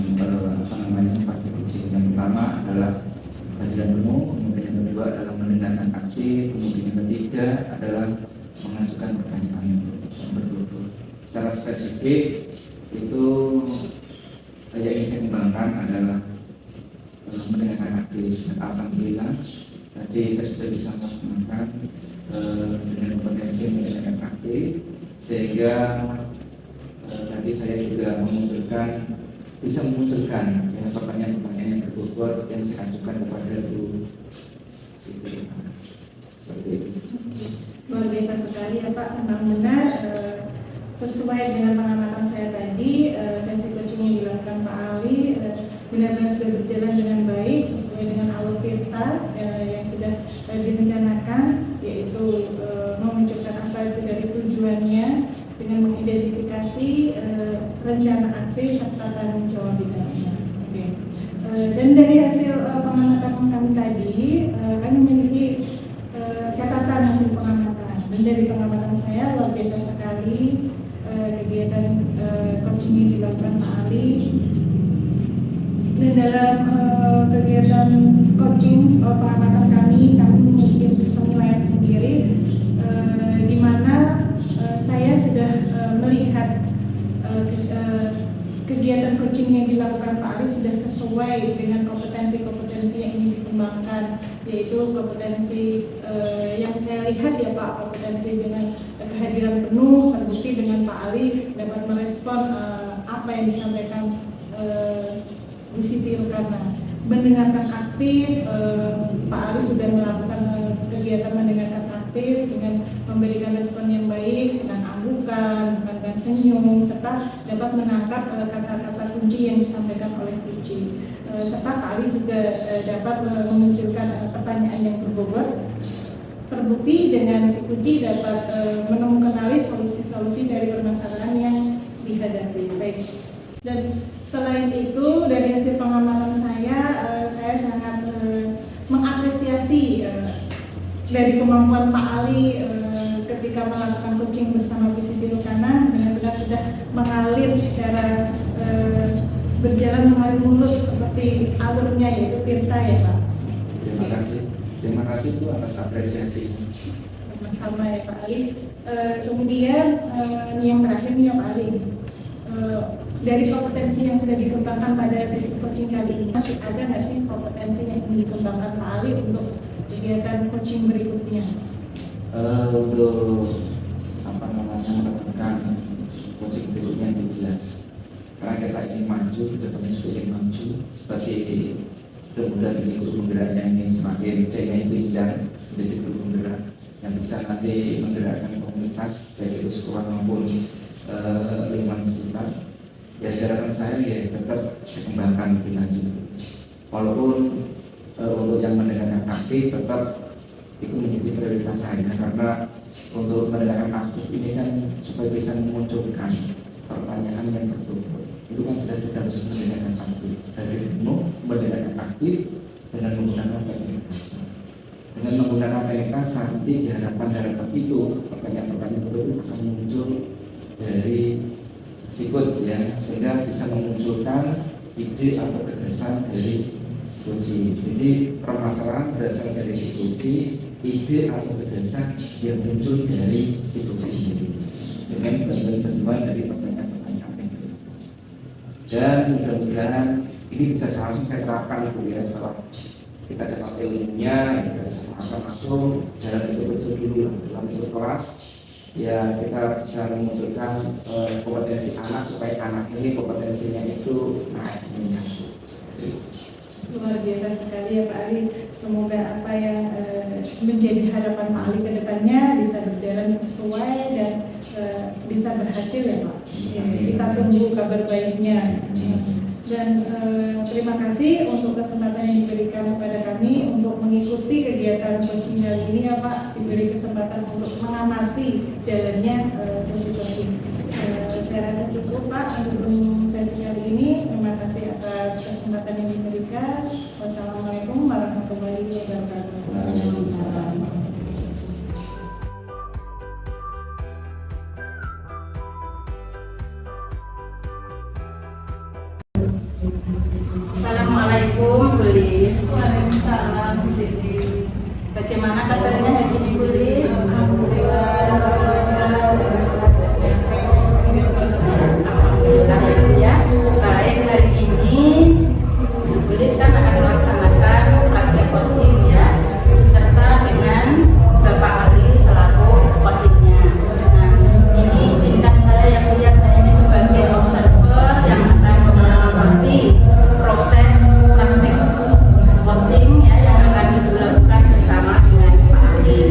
praktik coaching. Yang pertama adalah kehadiran penuh, kemudian yang kedua adalah mendengarkan aktif, kemudian yang ketiga adalah mengajukan pertanyaan yang berturut-turut. Secara spesifik itu yang ingin saya kembangkan adalah mendengarkan aktif, dan alhamdulillah tadi saya sudah bisa melaksanakan dengan kompetensi mendengarkan aktif, sehingga tadi saya juga bisa memunculkan ya, pertanyaan-pertanyaan yang bertutur yang saya ajukan kepada Bu Siti. Seperti itu. Luar biasa sekali ya Pak, memang benar sesuai dengan pengamatan saya tadi, sesi coaching yang dilakukan Pak Ali benar-benar sudah berjalan dengan baik sesuai dengan alur kita yang sudah direncanakan, yaitu memunculkan apa itu dari tujuannya dengan mengidentifikasi rencana aksi serta tanggung jawab di dalamnya. Okay. Dan dari hasil pengamatan kami tadi, kami memiliki catatan hasil pengamatan. Dan dari pengamatan saya luar biasa sekali kegiatan coaching yang dilakukan Pak Ali. Dan dalam kegiatan coaching yaitu kompetensi yang saya lihat ya Pak, kompetensi dengan kehadiran penuh terbukti dengan Pak Ali dapat merespon apa yang disampaikan Bu Siti Rukana. Mendengarkan aktif, Pak Ali sudah melakukan kegiatan mendengarkan aktif dengan memberikan respon yang baik, sedang anggukan, bukan senyum, serta dapat menangkap kata-kata kunci yang disampaikan oleh Puji. Serta Pak Ali juga dapat memunculkan pertanyaan yang berbobot. Terbukti dengan si Puji dapat menemukan solusi-solusi dari permasalahan yang dihadapi. Baik. Dan selain itu dari hasil pengamatan saya sangat mengapresiasi dari kemampuan Pak Ali ketika melakukan coaching bersama Bu Siti Rukana, benar-benar sudah mengalir secara berjalan mengalir mulus seperti alurnya, yaitu Tirta ya Pak. Terima kasih Bu atas apresiasinya. Sama-sama ya Pak Ali. Kemudian yang terakhir nih ya Pak Ali. Dari kompetensi yang sudah dikembangkan pada sesi coaching kali ini, masih ada nggak sih kompetensi yang ingin dikembangkan Pak Ali untuk kegiatan coaching berikutnya? Untuk melakukan coaching berikutnya yang jelas, karena kita ingin maju, depannya juga ingin maju seperti kemudian ini guru penggeraknya ini semakin C-nya itu hilang menjadi guru penggerak yang bisa nanti menggerakkan komunitas baik itu sekolah maupun lingkungan sekitar. Ya harapan saya ya tetap dikembangkan lebih lanjut. Walaupun untuk yang mendengarkan aktif tetap itu menjadi prioritas saya, karena untuk mendengarkan aktif ini kan supaya bisa memunculkan pertanyaan yang bertutur. Itu kan jelas kita harus mendengarkan aktif dari mendengarkan aktif dengan menggunakan teknik kasar. Dengan menggunakan teknik kasar nanti diharapkan dalam itu pertanyaan-pertanyaan itu akan muncul dari psikotes ya, sehingga bisa memunculkan ide atau gagasan dari psikologi. Jadi permasalahan berasal dari psikologi, ide atau gagasan yang muncul dari psikologi sendiri dengan bantuan dari pertanyaan-pertanyaan itu. Dan mudah-mudahan ini bisa langsung saya terapkan Bu ya, setelah kita dapat ilmunya, kita bisa langsung dalam bentuk dulu dalam bentuk kelas. Ya kita bisa memunculkan kompetensi anak supaya anak ini kompetensinya itu naik menjadi. Luar biasa sekali ya Pak Ali. Semoga apa yang menjadi harapan Pak Ali ke depannya bisa berjalan sesuai dan bisa berhasil ya Pak. Ya, kita tunggu kabar baiknya. Dan terima kasih untuk kesempatan yang diberikan kepada kami untuk mengikuti kegiatan coaching kali ini ya Pak. Diberi kesempatan untuk mengamati jalannya sesi coaching. Saya rasa cukup Pak untuk sesi kali ini. Terima kasih atas kesempatan yang diberikan. Wassalamualaikum warahmatullahi wabarakatuh. Waalaikumsalam. Assalamualaikum Bu Lis. Waalaikumsalam Bu Siti. Bagaimana kabarnya hari ini Bu Lis? Alhamdulillah ya. Baik, hari ini Bu Lis kan akan melaksanakan praktek coaching ya, beserta dengan Bapak Ali selaku coachingnya. Nah, ini izinkan saya ya Bu ya, saya ini sebagai observer yang akan mengamati proses praktek coaching ya yang akan dilakukan bersama dengan Pak Ali.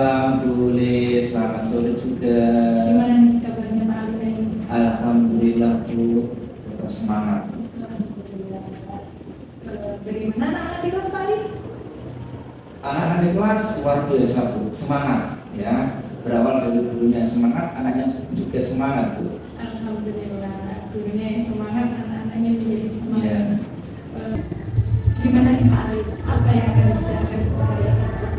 malam Bu Lis, selamat sore juga. Gimana nih kabarnya Pak Ali hari ini? Alhamdulillah Bu, tetap semangat. Alhamdulillah. Bagaimana anak-anak di kelas Pak Ali? Anak-anak di kelas luar biasa Bu, semangat ya. Berawal dari gurunya semangat, anaknya juga semangat Bu. Alhamdulillah, gurunya yang semangat, anak-anaknya menjadi semangat. Ya. Gimana nih Pak Ali? Apa yang akan dibicarakan kepada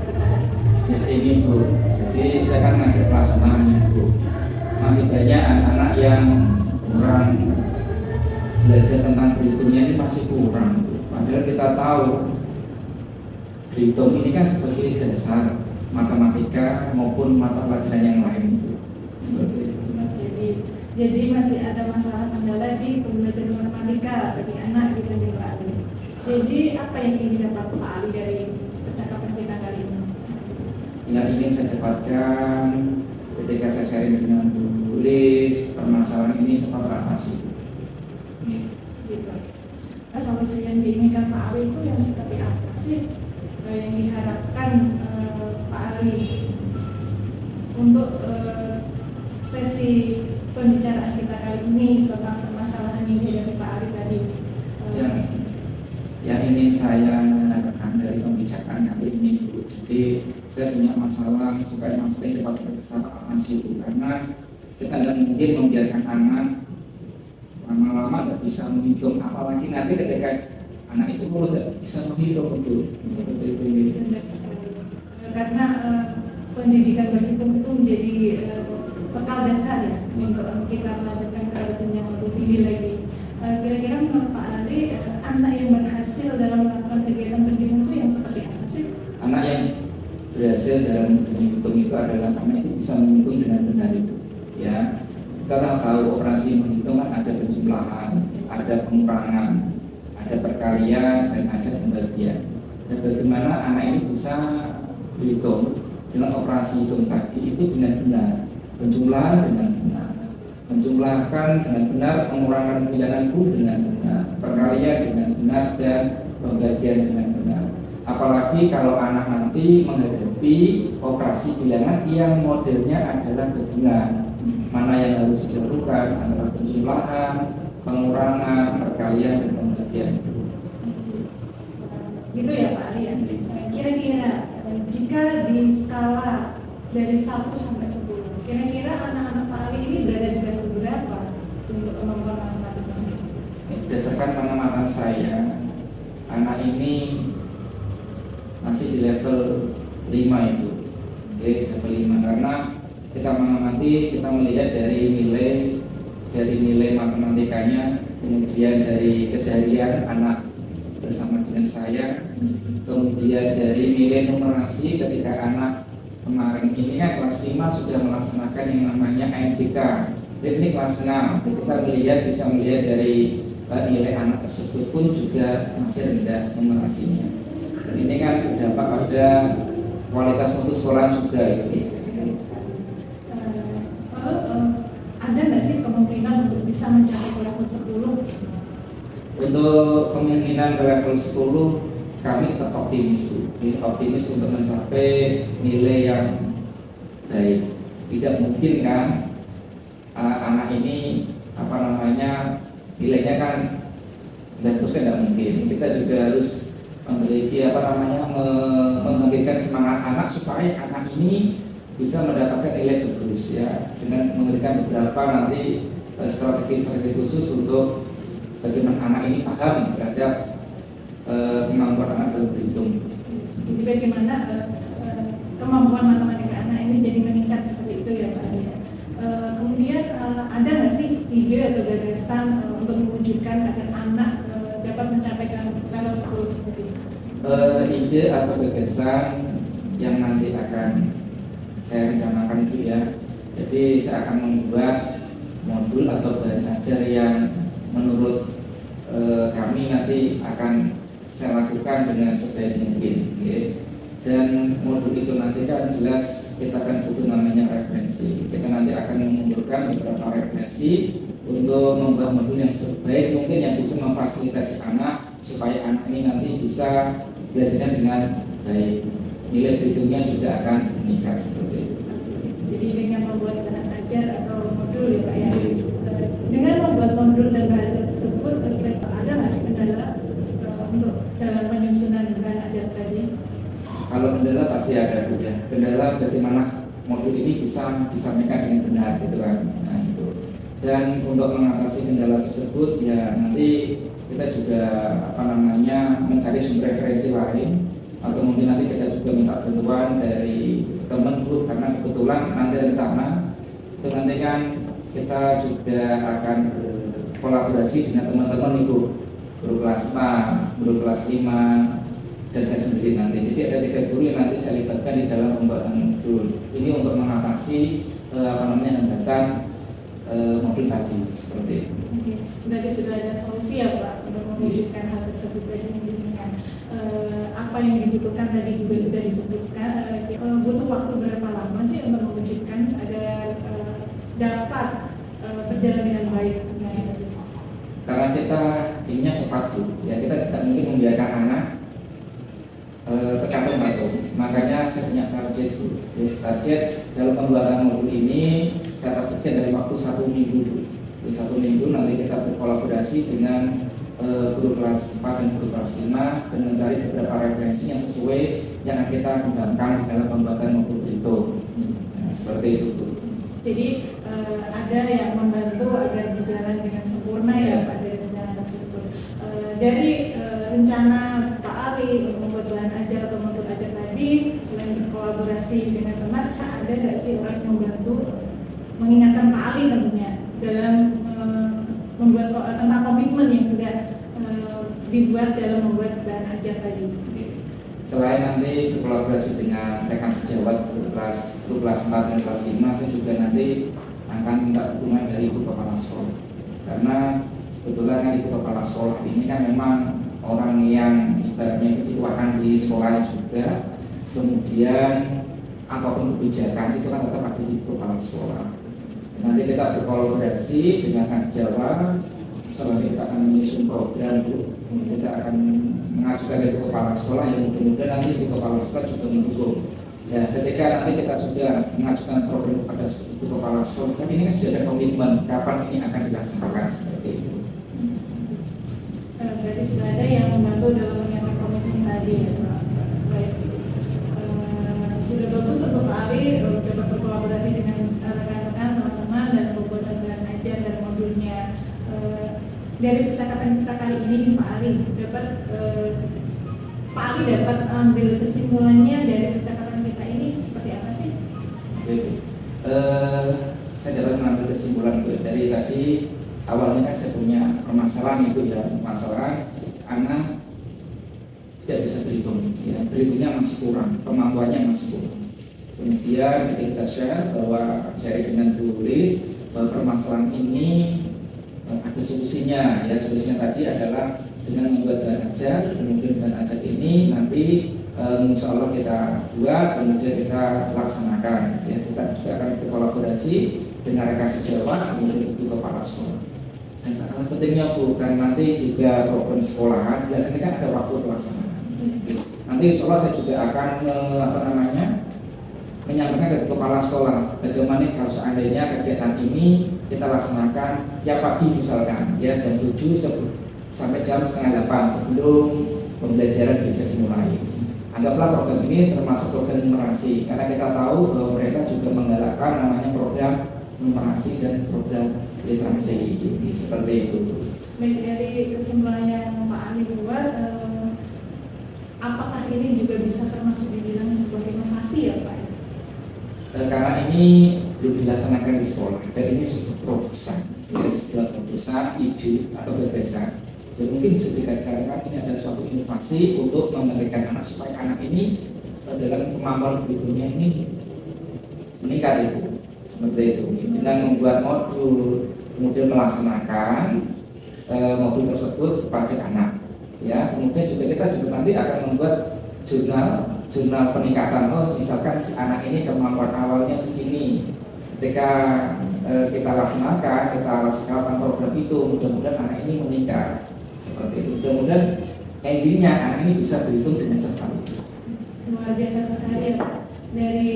kita hari ini? Ya ini Bu, jadi saya kan ngajak kelas 6 nih Bu. Masih banyak anak-anak yang kurang belajar tentang perhitungnya ini masih kurang Bu. Padahal kita tahu berhitung ini kan sebagai dasar matematika maupun mata pelajaran yang lain Bu. Seperti itu. Jadi masih ada masalah kendala di pembelajaran matematika bagi anak gitu nih Pak Ali. Jadi apa yang ingin didapat Pak Ali dari percakapan kita kali ini? Yang ingin saya dapatkan ketika saya sharing dengan Bu Lis, permasalahan ini cepat teratasi. Gitu. Solusi yang diinginkan Pak Ali itu yang seperti apa sih yang diharapkan Pak Ali untuk sesi pembicaraan kita kali ini tentang permasalahan ini dari Pak Ali tadi? Yang ingin saya harapkan dari pembicaraan kali ini Bu. Jadi saya punya masalah supaya masalahnya cepat teratasi Bu, karena kita tidak mungkin membiarkan anak lama-lama tidak bisa menghitung, apalagi nanti ketika anak itu terus tidak bisa menghitung Bu. Seperti itu. Karena pendidikan berhitung itu menjadi bekal dasar ya untuk kita melanjutkan ke jenjang yang lebih tinggi lagi. Kira-kira menurut Pak Ali, anak yang berhasil dalam melakukan kegiatan berhitung itu yang seperti apa sih? Anak yang berhasil dalam menghitung itu adalah anak itu bisa menghitung dengan benar itu. Ya, kita tahu operasi menghitung kan ada penjumlahan, ada pengurangan, ada perkalian dan ada pembagian. Dan bagaimana anak ini bisa berhitung dengan operasi hitung tadi itu dengan benar, penjumlahan dengan benar, menjumlahkan dengan benar, mengurangan bilanganku dengan benar, perkalian dengan benar, dan pembagian dengan benar. Apalagi kalau anak nanti menghadapi operasi bilangan yang modelnya adalah gabungan, mana yang harus dilakukan antara penjumlahan, pengurangan, perkalian, dan pembagian. Gitu ya Pak Ali ya. Kira-kira jika di skala dari 1 sampai 10, kira-kira anak-anak Pak Ali ini berada di level berapa untuk kemampuan matematika? Berdasarkan pengamatan saya, anak ini masih di level 5 itu. Oke, level 5 karena kita mengamati, kita melihat dari nilai matematikanya, kemudian dari keseharian anak bersama dengan saya, kemudian dari nilai numerasi ketika anak kemarin ini kan kelas 5 sudah melaksanakan yang namanya ANTK. Jadi ini kelas 6, kita bisa melihat dari nilai anak tersebut pun juga masih rendah numerasinya. Dan ini kan berdampak pada kualitas mutu sekolah juga itu. Ada nggak sih kemungkinan untuk bisa mencapai ke level 10? Untuk kemungkinan ke level 10 kami tetap optimis untuk mencapai nilai yang baik. Tidak mungkin kan anak ini nilainya kan terus kan tidak mungkin. Kita juga harus memiliki memberikan semangat anak supaya anak ini bisa mendapatkan nilai bagus ya, dengan memberikan beberapa nanti strategi khusus untuk bagaimana anak ini paham terhadap kemampuan anak dalam berhitung. Jadi bagaimana kemampuan matematika anak ini jadi meningkat seperti itu ya Pak Ali. Kemudian ada nggak sih ide atau gagasan untuk mewujudkan agar anak dapat mencapai level 10 seperti itu? Ide atau gagasan yang nanti akan saya rencanakan itu ya. Jadi saya akan membuat modul atau bahan ajar yang menurut kami nanti akan saya lakukan dengan sebaik mungkin. Dan modul itu nanti kan jelas kita akan butuh namanya referensi. Kita nanti akan mengumpulkan beberapa referensi untuk membuat modul yang sebaik mungkin yang bisa memfasilitasi anak supaya anak ini nanti bisa belajarnya dengan baik. nilai berhitungnya juga akan meningkat seperti itu. Jadi dengan membuat bahan ajar atau modul ya Pak ya. Iya. Dengan membuat modul dan bahan ajar tersebut, ada nggak sih kendala untuk dalam penyusunan bahan ajar tadi? Kalau kendala pasti ada Bu ya. Kendala bagaimana modul ini bisa disampaikan dengan benar gitu kan. Nah, itu. Dan untuk mengatasi kendala tersebut ya nanti kita juga mencari sumber referensi lain, atau mungkin nanti kita juga minta bantuan dari teman Bu, karena kebetulan nanti rencana itu nanti kan kita juga akan berkolaborasi dengan teman-teman Ibu, guru kelas 4, guru kelas 5, dan saya sendiri nanti. Jadi ada 3 guru yang nanti saya libatkan di dalam pembuatan modul ini untuk mengatasi hambatan modul tadi seperti itu. Oke, berarti sudah ada solusi ya Pak untuk mewujudkan hal tersebut. Berarti dengan apa yang dibutuhkan tadi juga sudah disebutkan. Butuh waktu berapa lama sih untuk mewujudkan agar dapat berjalan dengan baik? Karena kita inginnya cepat Bu, ya kita tidak mungkin membiarkan anak tergantung-gantung. Makanya saya punya target Bu. Target dalam pembuatan modul ini saya targetkan dari waktu 1 minggu Bu. Di 1 minggu nanti kita berkolaborasi dengan guru kelas 4 dan guru kelas 5 dan mencari beberapa referensi yang sesuai yang akan kita kembangkan di dalam pembuatan modul itu. Nah, seperti itu Bu. Jadi ada yang membantu agar berjalan dengan sempurna ya Pak dari rencana tersebut. Dari rencana Pak Ali membuat bahan ajar atau modul ajar tadi, selain berkolaborasi dengan teman, ada nggak sih orang yang membantu mengingatkan Pak Ali tentunya dalam membuat tentang komitmen yang sudah dibuat dalam membuat bahan ajar tadi? Selain nanti berkolaborasi dengan rekan sejawat guru kelas 4 dan kelas 5, saya juga nanti akan minta dukungan dari ibu kepala sekolah. Karena kebetulan kan ibu kepala sekolah ini kan memang orang yang ibaratnya dituakan di sekolah juga. Kemudian apapun kebijakan itu kan tetap ada di ibu kepala sekolah. Nanti kita berkolaborasi dengan rekan sejawat. Selanjutnya kita akan menyusun program Bu. Kita akan mengajukan dari kepala sekolah yang mudah-mudahan nanti di kepala sekolah juga mendukung. Ya, ketika nanti kita sudah mengajukan program kepada kepala sekolah, kan ini kan sudah ada komitmen kapan ini akan dilaksanakan seperti itu. Berarti sudah ada yang membantu dalam menyiapkan komitmen tadi ya Pak. Baik. Sudah bagus untuk Pak Ali dapat berkolaborasi dengan rekan-rekan, teman-teman dan pembuatan bahan ajar dan modulnya. Dari percakapan kita kali ini Pak Ali dapat ambil kesimpulannya dari percakapan kita ini seperti apa sih? Saya dapat mengambil kesimpulan dari tadi awalnya kan saya punya permasalahan itu ya, permasalahan anak tidak bisa berhitung, ya berhitungnya masih kurang, kemampuannya masih kurang. Kemudian kita share dengan tulis bahwa permasalahan ini ada solusinya, ya solusinya tadi adalah dengan membuat bahan ajar. Kemudian bahan ajar ini nanti insya Allah kita buat, kemudian kita laksanakan, ya kita juga akan berkolaborasi dengan rekan sejawat, kemudian itu kepala sekolah. Dan hal pentingnya bukan nanti juga program sekolahan, biasanya kan ada waktu pelaksanaan. Nanti insya Allah saya juga akan menyampaikan ke kepala sekolah bagaimana kalau seandainya kegiatan ini kita laksanakan tiap pagi misalkan ya jam 7 sampai jam setengah 8 sebelum pembelajaran bisa dimulai. Anggaplah program ini termasuk program numerasi karena kita tahu bahwa mereka juga menggalakkan namanya program numerasi dan program literasi seperti itu. Baik, dari kesimpulan yang Pak Ali buat, apakah ini juga bisa termasuk dibilang sebuah inovasi ya Pak? Karena ini belum dilaksanakan di sekolah dan ini sebuah terobosan, ya sebuah terobosan ide atau gagasan. Dan mungkin bisa dikatakan ini adalah suatu inovasi untuk memberikan anak supaya anak ini dalam kemampuan berikutnya ini meningkat itu seperti itu. Dengan membuat modul kemudian melaksanakan modul tersebut kepada anak. Ya kemudian juga kita nanti akan membuat jurnal peningkatan. Misalkan si anak ini kemampuan awalnya segini, ketika kita laksanakan program itu, mudah-mudahan anak ini meningkat seperti itu. Mudah-mudahan endingnya anak ini bisa berhitung dengan cepat. Luar luar biasa sekali ya Pak. Dari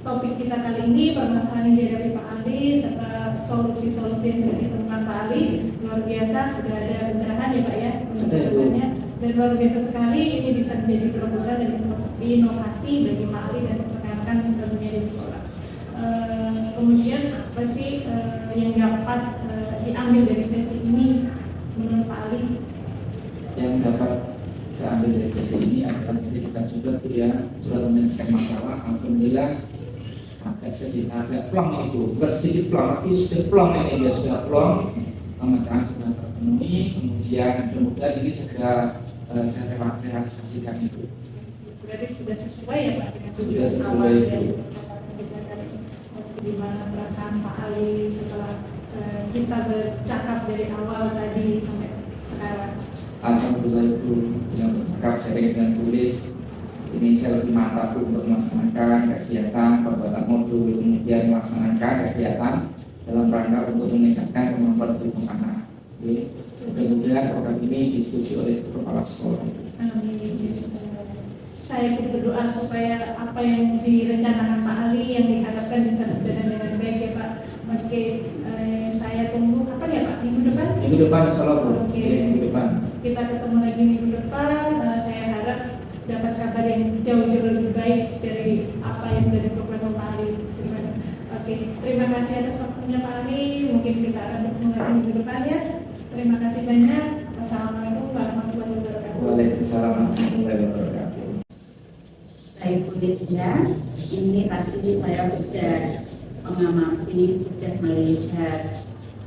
topik kita kali ini, permasalahan yang dihadapi Pak Ali serta solusi-solusi yang sudah ditemukan Pak Ali, luar biasa, sudah ada pencerahan ya Pak ya, penjelasannya, dan luar biasa sekali. Ini bisa menjadi terobosan dan inovasi bagi Pak Ali dan rekan-rekan tentunya di sekolah. Kemudian apa sih yang dapat diambil dari sesi ini menurut Pak Ali? Yang dapat saya ambil dari sesi ini adalah kita juga ya sudah menyelesaikan masalah. Alhamdulillah agak plong itu, bukan sedikit plong, tapi sudah plong ini, dia sudah plong, pemecahan sudah terpenuhi. Kemudian mudah-mudahan ini segera saya realisasikan itu. Berarti sudah sesuai ya Pak? Sudah sesuai itu. Gimana perasaan Pak Ali setelah kita bercakap dari awal tadi sampai sekarang? Alhamdulillah itu yang bercakap sharing dan tulis ini saya lebih mantap untuk melaksanakan kegiatan pembuatan modul, kemudian melaksanakan kegiatan dalam rangka untuk meningkatkan kemampuan berhitung anak. Mudah-mudahan program ini disetujui oleh kepala sekolah. Amin. Saya ikut berdoa supaya apa yang direncanakan Pak Ali yang diharapkan bisa berjalan dengan baik ya Pak. Oke, saya tunggu kapan ya Pak? Minggu depan? Minggu depan insya Allah Bu. Oke. Minggu depan. Kita ketemu lagi minggu depan. Saya harap dapat kabar yang jauh-jauh lebih baik dari apa yang sudah diprogram Pak Ali. Oke, terima kasih atas waktunya Pak Ali. Mungkin kita akan bertemu lagi minggu depan ya. Terima kasih banyak. Wassalamualaikum warahmatullahi wabarakatuh. Waalaikumsalam warahmatullahi wabarakatuh. Baik Bu Desya, ini tadi saya sudah mengamati, sudah melihat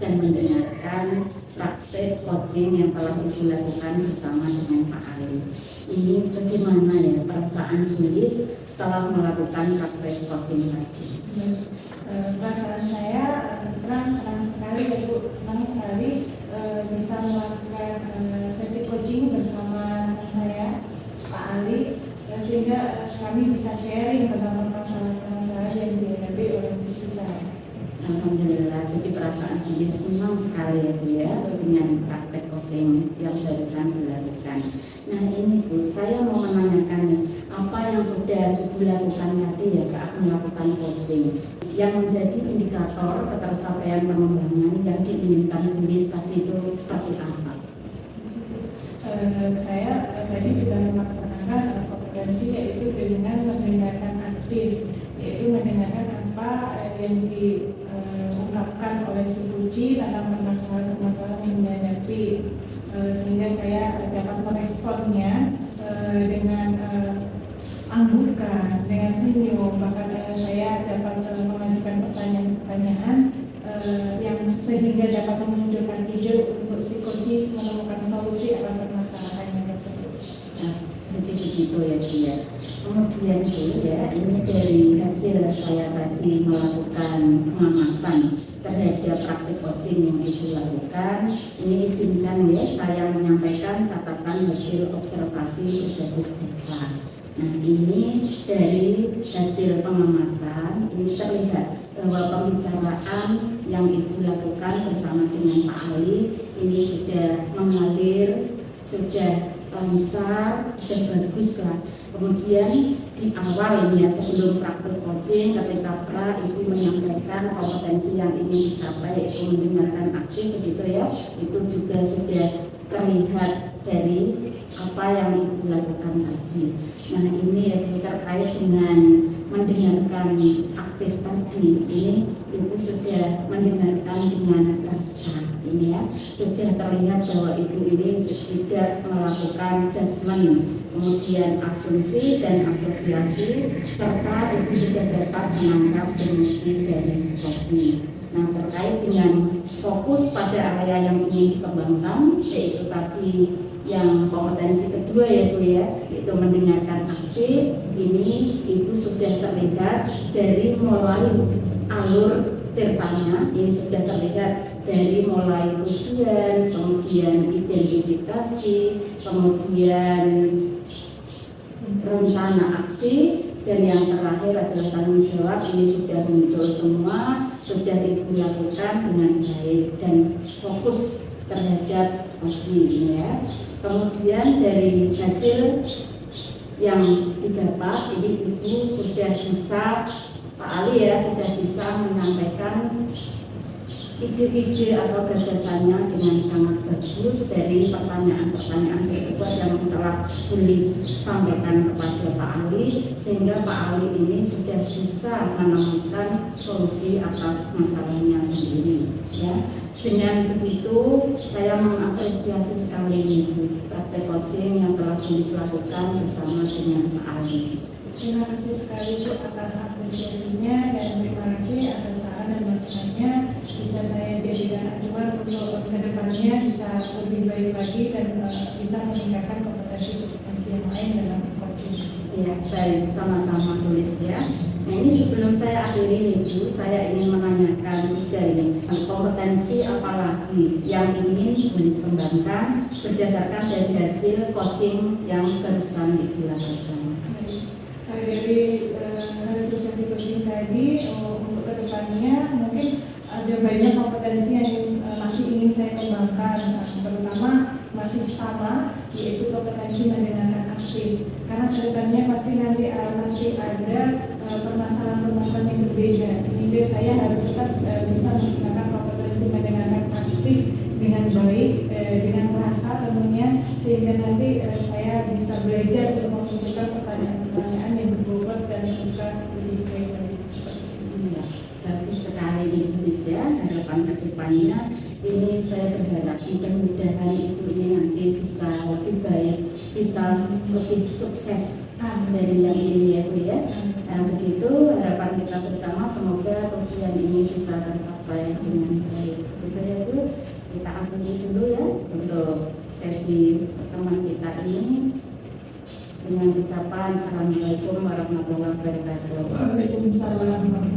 dan mendengarkan praktek coaching yang telah dilakukan bersama dengan Pak Ali. Ini bagaimana ya perasaan Bulis setelah melakukan praktek coaching tadi? Perasaan saya senang sekali ya Bu, senang sekali bisa melakukan sesi coaching bersama saya Pak Ali, sehingga kami bisa sharing tentang masalah-masalah yang dihadapi oleh cucu saya. Alhamdulillah, jadi perasaan Bulis senang sekali ya Bu ya dengan praktek coaching yang barusan dilakukan. Nah ini Bu, saya mau menanyakan nih, apa yang sudah Ibu lakukan tadi ya saat melakukan coaching yang menjadi indikator ketercapaian pengembangan yang diinginkan Bulis tadi itu seperti apa? Saya tadi sudah melaksanakan kompetensi yaitu dengan mendengarkan aktif, yaitu mendengarkan apa yang diungkapkan oleh si Puji tentang permasalahan-permasalahan yang dihadapi, sehingga saya dapat meresponnya dengan anggukan, dengan senyum, bahkan saya dapat mengajukan pertanyaan-pertanyaan yang sehingga dapat memunculkan ide untuk si Puji menemukan solusi atas permasalahannya tersebut. Nah, seperti begitu ya Bu ya. Kemudian Bu ya, ini dari hasil saya tadi melakukan pengamatan terhadap praktik coaching yang Ibu lakukan. Ini izinkan ya saya menyampaikan catatan hasil observasi berbasis data. Nah ini dari hasil pengamatan ini terlihat bahwa pembicaraan yang Ibu lakukan bersama dengan Pak Ali ini sudah mengalir, sudah lancar, sudah bagus lah. Kemudian di awal ini ya sebelum praktik coaching ketika pra Ibu menyampaikan kompetensi yang ingin dicapai itu mendengarkan aktif begitu ya, itu juga sudah terlihat dari apa yang Ibu lakukan tadi. Nah ini ya terkait dengan mendengarkan aktif tadi, ini Ibu sudah mendengarkan dengan rasa ini ya, sudah terlihat bahwa Ibu ini tidak melakukan judgement, kemudian asumsi dan asosiasi, serta Ibu sudah dapat menangkap fungsi dari coaching. Nah terkait dengan fokus pada area yang ingin dikembangkan, yaitu tadi yang kompetensi kedua yaitu ya, itu mendengarkan aktif. Ini Ibu sudah terlihat dari mulai alur bertanya, ini sudah terlihat dari mulai tujuan, kemudian identifikasi, kemudian rencana aksi, dan yang terakhir adalah tanggung jawab. Ini sudah muncul semua, sudah Ibu lakukan dengan baik dan fokus terhadap uji ini ya. Kemudian dari hasil yang didapat ini Ibu sudah bisa, Pak Ali ya, sudah bisa menyampaikan ide-ide atau gagasannya dengan sangat bagus dari pertanyaan-pertanyaan berikut yang telah tulis sampaikan kepada Pak Ali, sehingga Pak Ali ini sudah bisa menemukan solusi atas masalahnya sendiri ya. Dengan begitu saya mengapresiasi sekali Ibu praktek coaching yang telah tulis lakukan bersama dengan Pak Ali. Terima kasih sekali Bu atas apresiasinya, dan terima kasih atas saran dan masukannya. Bisa saya jadikan acuan untuk kedepannya bisa lebih baik lagi dan bisa meningkatkan kompetensi yang lain dalam coaching. Ya, baik, sama-sama tulis ya. Nah ini sebelum saya akhiri nih Bu, saya ingin menanyakan juga ini kompetensi apa lagi yang ingin tulis kembangkan berdasarkan dari hasil coaching yang barusan dilakukan. Dari hasil sesi coaching tadi, untuk kedepannya mungkin ada banyak kompetensi yang masih ingin saya kembangkan, terutama masih sama, yaitu kompetensi mendengarkan aktif. Karena kedepannya pasti nanti masih ada permasalahan-permasalahan yang berbeda, sehingga saya harus tetap bisa menggunakan kompetensi mendengarkan aktif dengan baik, dengan rasa tentunya, sehingga nanti saya bisa belajar untuk memunculkan pertanyaan-pertanyaan yang berbobot dan juga lebih baik lagi seperti ini. Bagus sekali Ibu ya, harapan kedepannya ini saya berharap mudah-mudahan Ibu ini nanti bisa lebih baik, bisa lebih sukses dari yang ini ya Bu ya. Nah begitu harapan kita bersama, semoga tujuan ini bisa tercapai dengan baik. Begitu ya Bu, kita akhiri dulu ya untuk sesi pertemuan kita ini dengan ucapan Assalamualaikum warahmatullahi wabarakatuh. Waalaikumsalam.